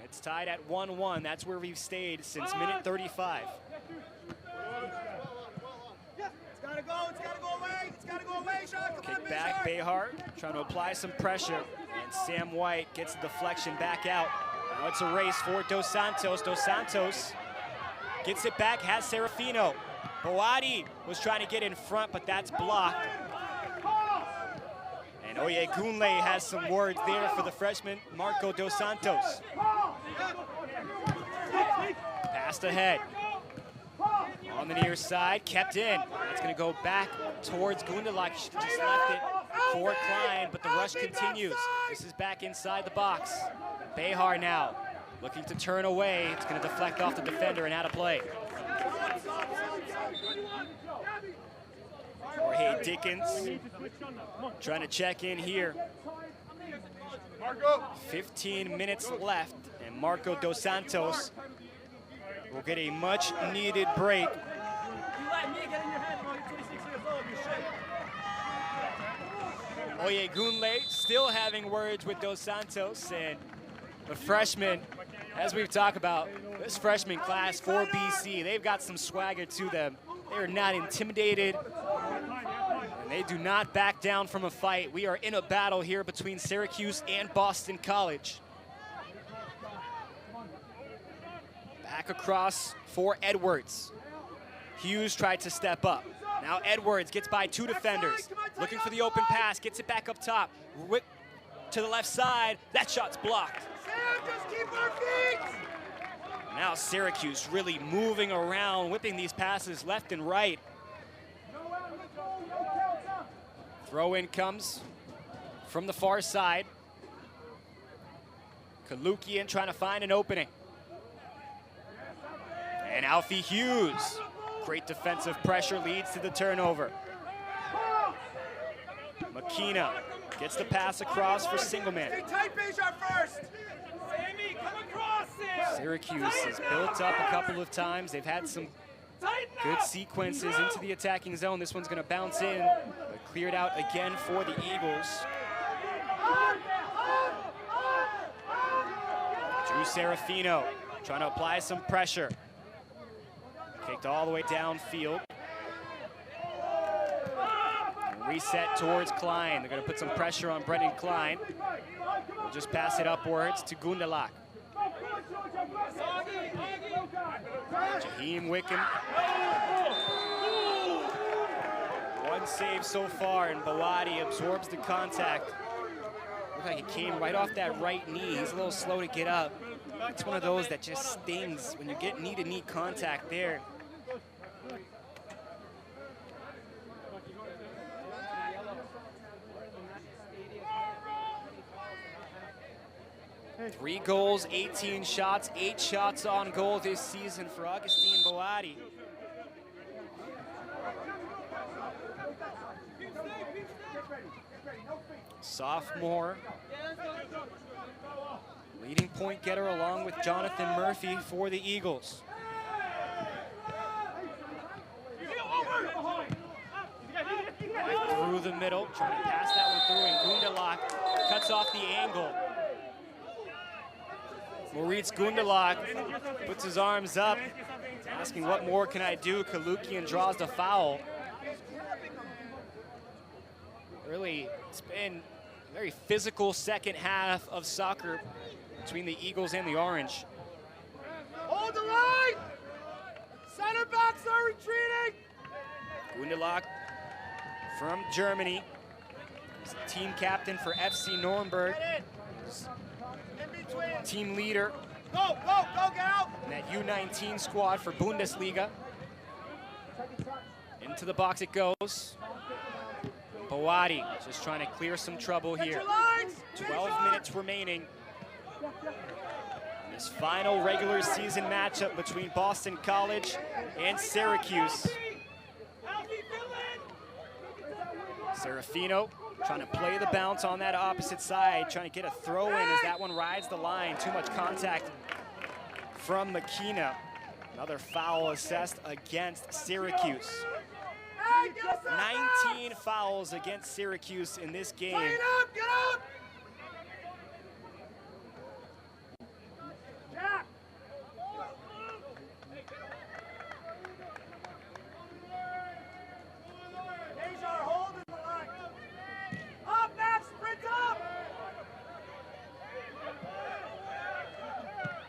It's tied at 1-1. That's where we've stayed since minute 35. It's gotta go away, Sean. Come Kick on, back, Behar trying to apply some pressure, and Sam White gets the deflection back out. Now it's a race for Dos Santos. Dos Santos gets it back, has Serafino. Boadi was trying to get in front, but that's blocked. And Oyegunle has some words there for the freshman, Marco Dos Santos. Passed ahead. On the near side, kept in. It's going to go back towards Gundelach. Just left it for Klein, but the rush continues. This is back inside the box. Behar now looking to turn away. It's going to deflect off the defender and out of play. Jorge Dickens trying to check in here. 15 minutes left, and Marco Dos Santos will get a much-needed break. Oyegunle still having words with Dos Santos, and the freshman, as we've talked about, this freshman class for BC, they've got some swagger to them. They're not intimidated, and they do not back down from a fight. We are in a battle here between Syracuse and Boston College. Back across for Edwards. Hughes tried to step up. Now Edwards gets by 2 defenders. Looking for the open pass, gets it back up top. To the left side, that shot's blocked. Just keep our feet! Now Syracuse really moving around, whipping these passes left and right. Throw in comes from the far side. Kalukian trying to find an opening. And Alfie Hughes, great defensive pressure leads to the turnover. Makina gets the pass across for Singleman. Stay tight, Bejar first. Syracuse has built up a couple of times. They've had some good sequences into the attacking zone. This one's going to bounce in, but cleared out again for the Eagles. Drew Serafino trying to apply some pressure. Kicked all the way downfield. Reset towards Klein. They're going to put some pressure on Brendan Klein. We'll just pass it upwards to Gundelach. Jaheim Wickham. One save so far, and Bawadi absorbs the contact. Looked like it came right off that right knee. He's a little slow to get up. It's one of those that just stings when you get knee-to-knee contact there. Three goals, 18 shots, 8 shots on goal this season for Augustine Bawadi. Sophomore. Leading point getter along with Jonathan Murphy for the Eagles. Through the middle, trying to pass that one through, and Gundelach cuts off the angle. Moritz Gundelach puts his arms up, asking what more can I do. Kalukian draws the foul. Really, it's been a very physical second half of soccer between the Eagles and the Orange. Hold the line! Center backs are retreating! Gundelach from Germany. He's the team captain for FC Nuremberg. Team leader. Go, go, go, get out! In that U19 squad for Bundesliga. Into the box it goes. Bawadi just trying to clear some trouble here. 12 minutes remaining. This final regular season matchup between Boston College and Syracuse. Serafino trying to play the bounce on that opposite side, trying to get a throw in as that one rides the line. Too much contact from Makina. Another foul assessed against Syracuse. 19 fouls against Syracuse in this game. Get up! Jack! Bejar holding the line. Up, Max, sprint up!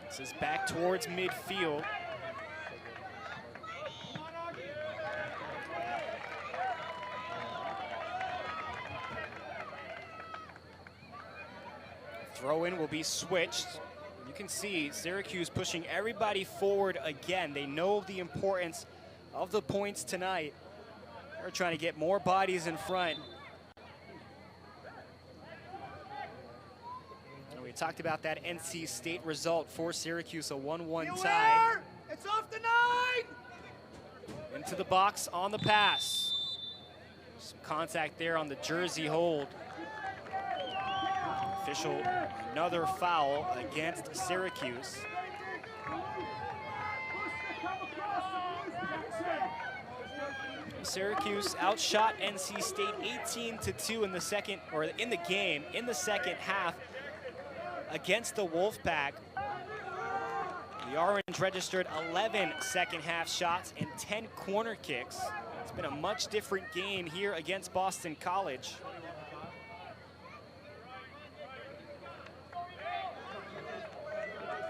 This is back towards midfield. Throw-in will be switched. You can see Syracuse pushing everybody forward again. They know the importance of the points tonight. They're trying to get more bodies in front. And we talked about that NC State result for Syracuse, a 1-1 tie. It's off the 9! Into the box on the pass. Some contact there on the jersey hold. Official, another foul against Syracuse. Syracuse outshot NC State 18-2 in the second, or in the game, in the second half against the Wolfpack. The Orange registered 11 second half shots and 10 corner kicks. It's been a much different game here against Boston College.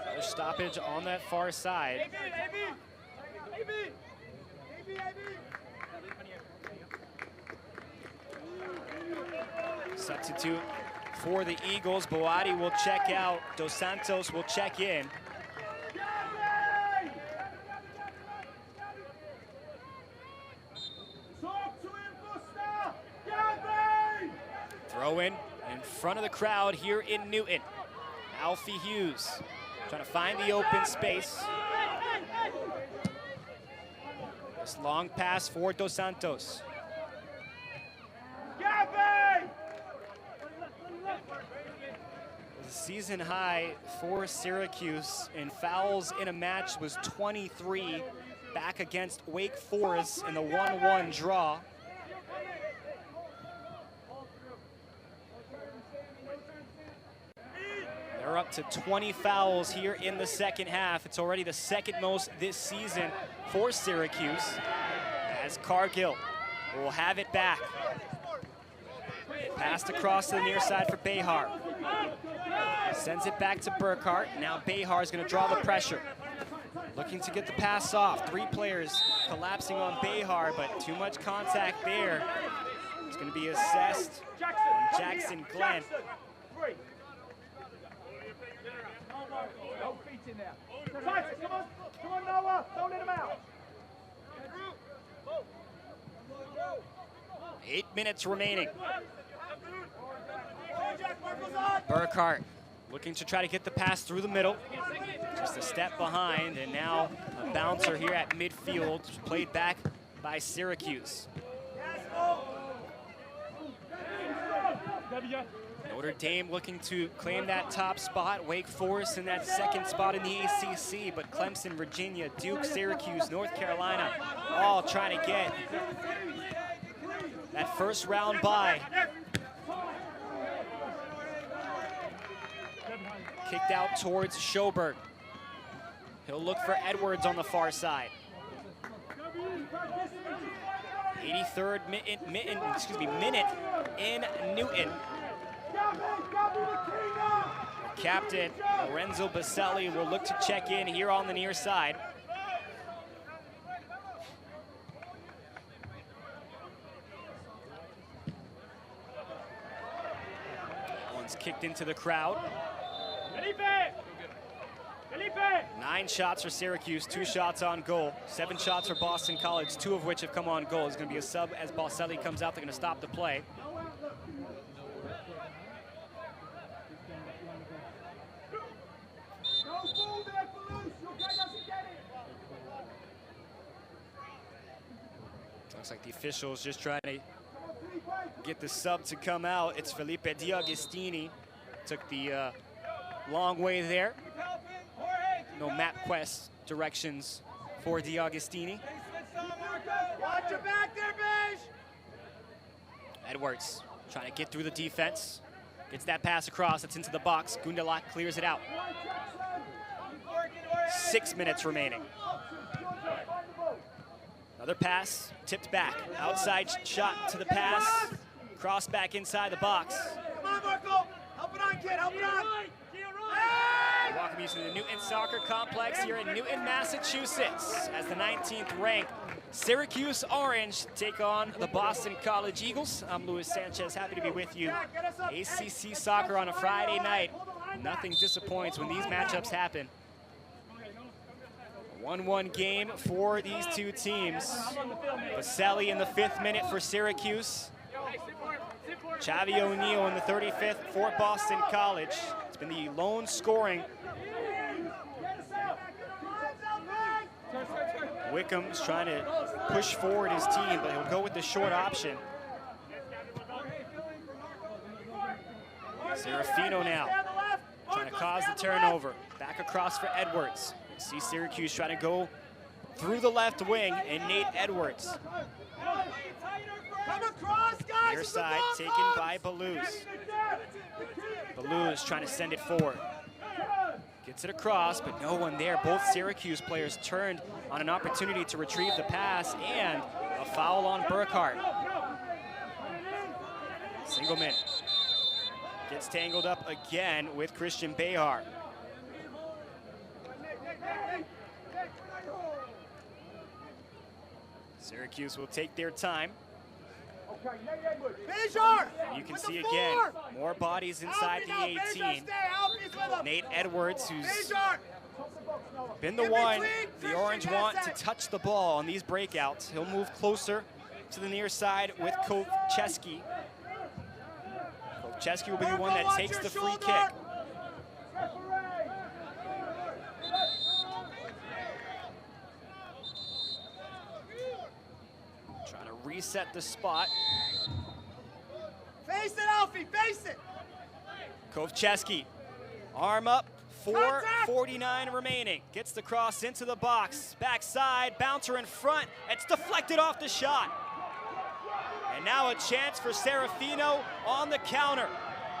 Another stoppage on that far side. Substitute for the Eagles. Bawadi will check out. Dos Santos will check in. Throw in front of the crowd here in Newton. Alfie Hughes trying to find the open space. Syracuse. Long pass for Dos Santos. Gabby! The season high for Syracuse in fouls in a match was 23 back against Wake Forest in the 1-1 draw. They're up to 20 fouls here in the second half. It's already the second most this season for Syracuse, as Cargill will have it back. Passed across to the near side for Behar. Sends it back to Burkhart. Now Behar is going to draw the pressure. Looking to get the pass off. 3 players collapsing on Behar, but too much contact there. It's going to be assessed on Jackson Glenn. No feet in there. Titus, come on, Noah. Don't let him out. 8 minutes remaining. Burkhart looking to try to get the pass through the middle. Just a step behind, and now a bouncer here at midfield, played back by Syracuse. Notre Dame looking to claim that top spot. Wake Forest in that second spot in the ACC, but Clemson, Virginia, Duke, Syracuse, North Carolina, all trying to get that first round bye. Kicked out towards Schoberg. He'll look for Edwards on the far side. 83rd minute in Newton. Captain Lorenzo Baselli will look to check in here on the near side. One's kicked into the crowd. 9 shots for Syracuse, 2 shots on goal. 7 shots for Boston College, 2 of which have come on goal. It's going to be a sub as Baselli comes out. They're going to stop the play. Looks like the officials just trying to get the sub to come out. It's Felipe D'Agostini. Took the long way there. No MapQuest directions for D'Agostini. Watch your back there, Beige! Edwards trying to get through the defense. Gets that pass across. It's into the box. Gundelach clears it out. 6 minutes remaining. Another pass, tipped back. Outside shot to the pass. Cross back inside the box. Come on, Marco! Help it on, kid! Help it on! Welcome you to the Newton Soccer Complex here in Newton, Massachusetts, as the 19th ranked Syracuse Orange take on the Boston College Eagles. I'm Luis Sanchez, happy to be with you. ACC soccer on a Friday night. Nothing disappoints when these matchups happen. 1-1 game for these two teams. Baselli in the 5th minute for Syracuse. Chavi O'Neal in the 35th for Boston College. It's been the lone scoring. Wickham's trying to push forward his team, but he'll go with the short option. Serafino now trying to cause the turnover. Back across for Edwards. See Syracuse trying to go through the left wing, and Nate Edwards. Come across, guys! Near side taken by Ballouz. Ballouz trying to send it forward. Gets it across, but no one there. Both Syracuse players turned on an opportunity to retrieve the pass, and a foul on Burkhart. Singleman gets tangled up again with Christian Behar. Syracuse will take their time. And you can see again, more bodies inside the 18. Nate Edwards, who's been the one the Orange want to touch the ball on these breakouts. He'll move closer to the near side with Kovcheski. Kovcheski will be the one that takes the free kick. reset the spot. Face it, Alfie, face it! Kovcheski, arm up, 4:49 remaining. Gets the cross into the box, backside, bouncer in front. It's deflected off the shot. And now a chance for Serafino on the counter.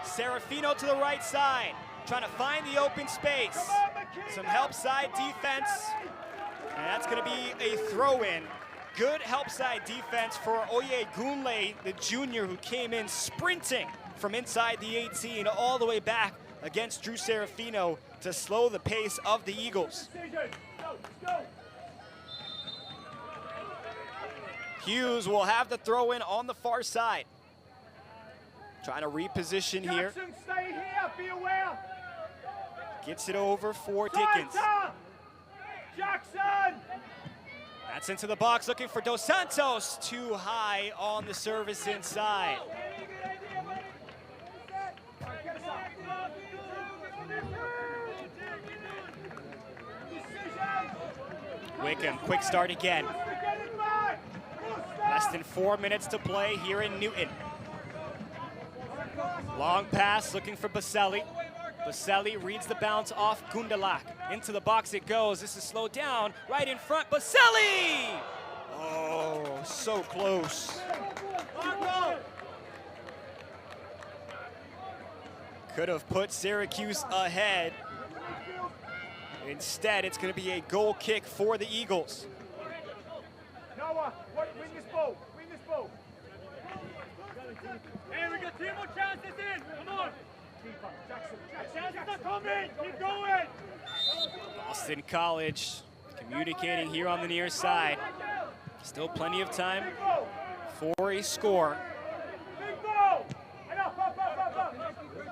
Serafino to the right side, trying to find the open space. Some help side defense, and that's gonna be a throw-in. Good help side defense for Oye Gunle, the junior, who came in sprinting from inside the 18 all the way back against Drew Serafino to slow the pace of the Eagles. Hughes will have the throw in on the far side. Trying to reposition here. Jackson, stay here, be aware. Gets it over for Dickens. Jackson! That's into the box, looking for Dos Santos. Too high on the service inside. Wickham, quick start again. Less than 4 minutes to play here in Newton. Long pass, looking for Baselli. Baselli reads the bounce off Gundalak. Into the box it goes. This is slowed down. Right in front, Baselli! Oh, so close. Could have put Syracuse ahead. Instead, it's going to be a goal kick for the Eagles. Noah, win this ball. Win this ball. Hey, we got 2 more chances in. Come on. Chances are coming. Keep going. Boston College communicating here on the near side. Still plenty of time for a score. Big ball. And up.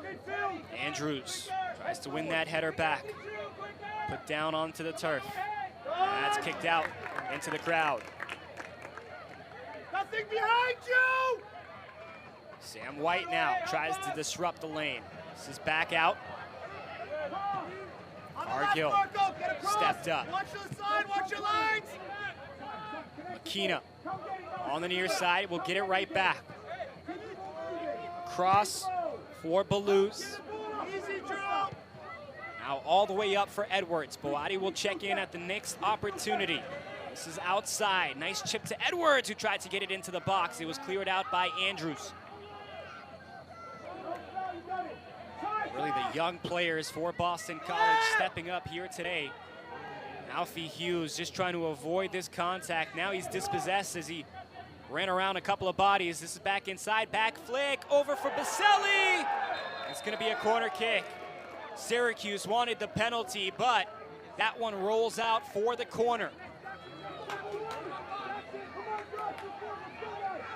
Midfield. Andrews tries to win that header back. Put down onto the turf. That's kicked out into the crowd. Nothing behind you! Sam White now tries to disrupt the lane. This is back out. Cargill stepped up. Watch the side, watch your lines! Makina on the near side will get it right back. Cross for Balouse. Easy drop! Now all the way up for Edwards. Boati will check in at the next opportunity. This is outside. Nice chip to Edwards, who tried to get it into the box. It was cleared out by Andrews. Really the young players for Boston College stepping up here today. Alfie Hughes just trying to avoid this contact. Now he's dispossessed as he ran around a couple of bodies. This is back inside, back flick, over for Baselli. It's gonna be a corner kick. Syracuse wanted the penalty, but that one rolls out for the corner.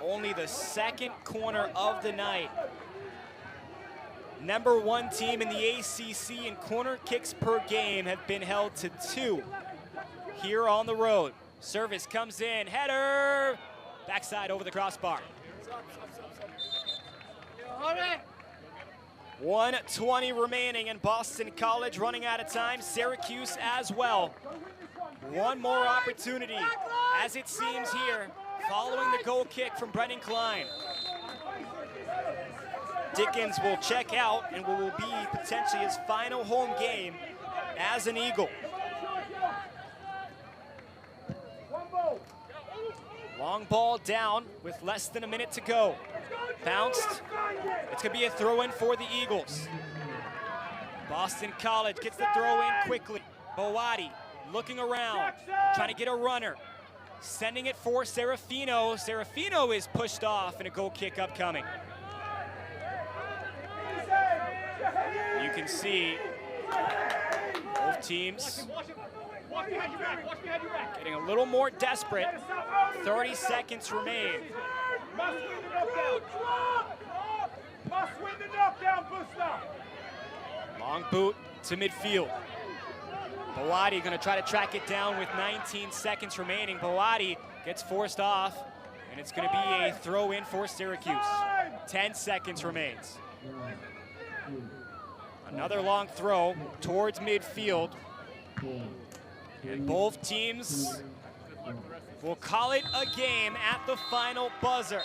Only the second corner of the night. Number 1 team in the ACC in corner kicks per game have been held to 2 here on the road. Service comes in, header, backside over the crossbar. 1:20 remaining, and Boston College running out of time. Syracuse as well. One more opportunity, as it seems here, following the goal kick from Brennan Klein. Dickens will check out and will be potentially his final home game as an Eagle. Long ball down with less than a minute to go. Bounced. It's going to be a throw-in for the Eagles. Boston College gets the throw-in quickly. Boati looking around, trying to get a runner. Sending it for Serafino. Serafino is pushed off, and a goal kick upcoming. You can see both teams getting a little more desperate. 30 seconds remain. Must win the knockdown. Must win the knockdown, Buster. Long boot to midfield. Boati going to try to track it down with 19 seconds remaining. Boati gets forced off, and it's going to be a throw-in for Syracuse. 10 seconds remains. Another long throw towards midfield. And both teams We'll call it a game at the final buzzer.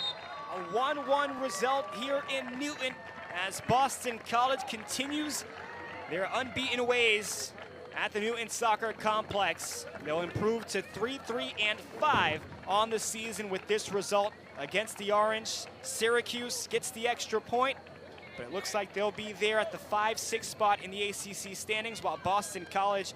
A 1-1 result here in Newton as Boston College continues their unbeaten ways at the Newton Soccer Complex. They'll improve to 3-3-5 on the season with this result against the Orange. Syracuse gets the extra point, but it looks like they'll be there at the 5-6 spot in the ACC standings, while Boston College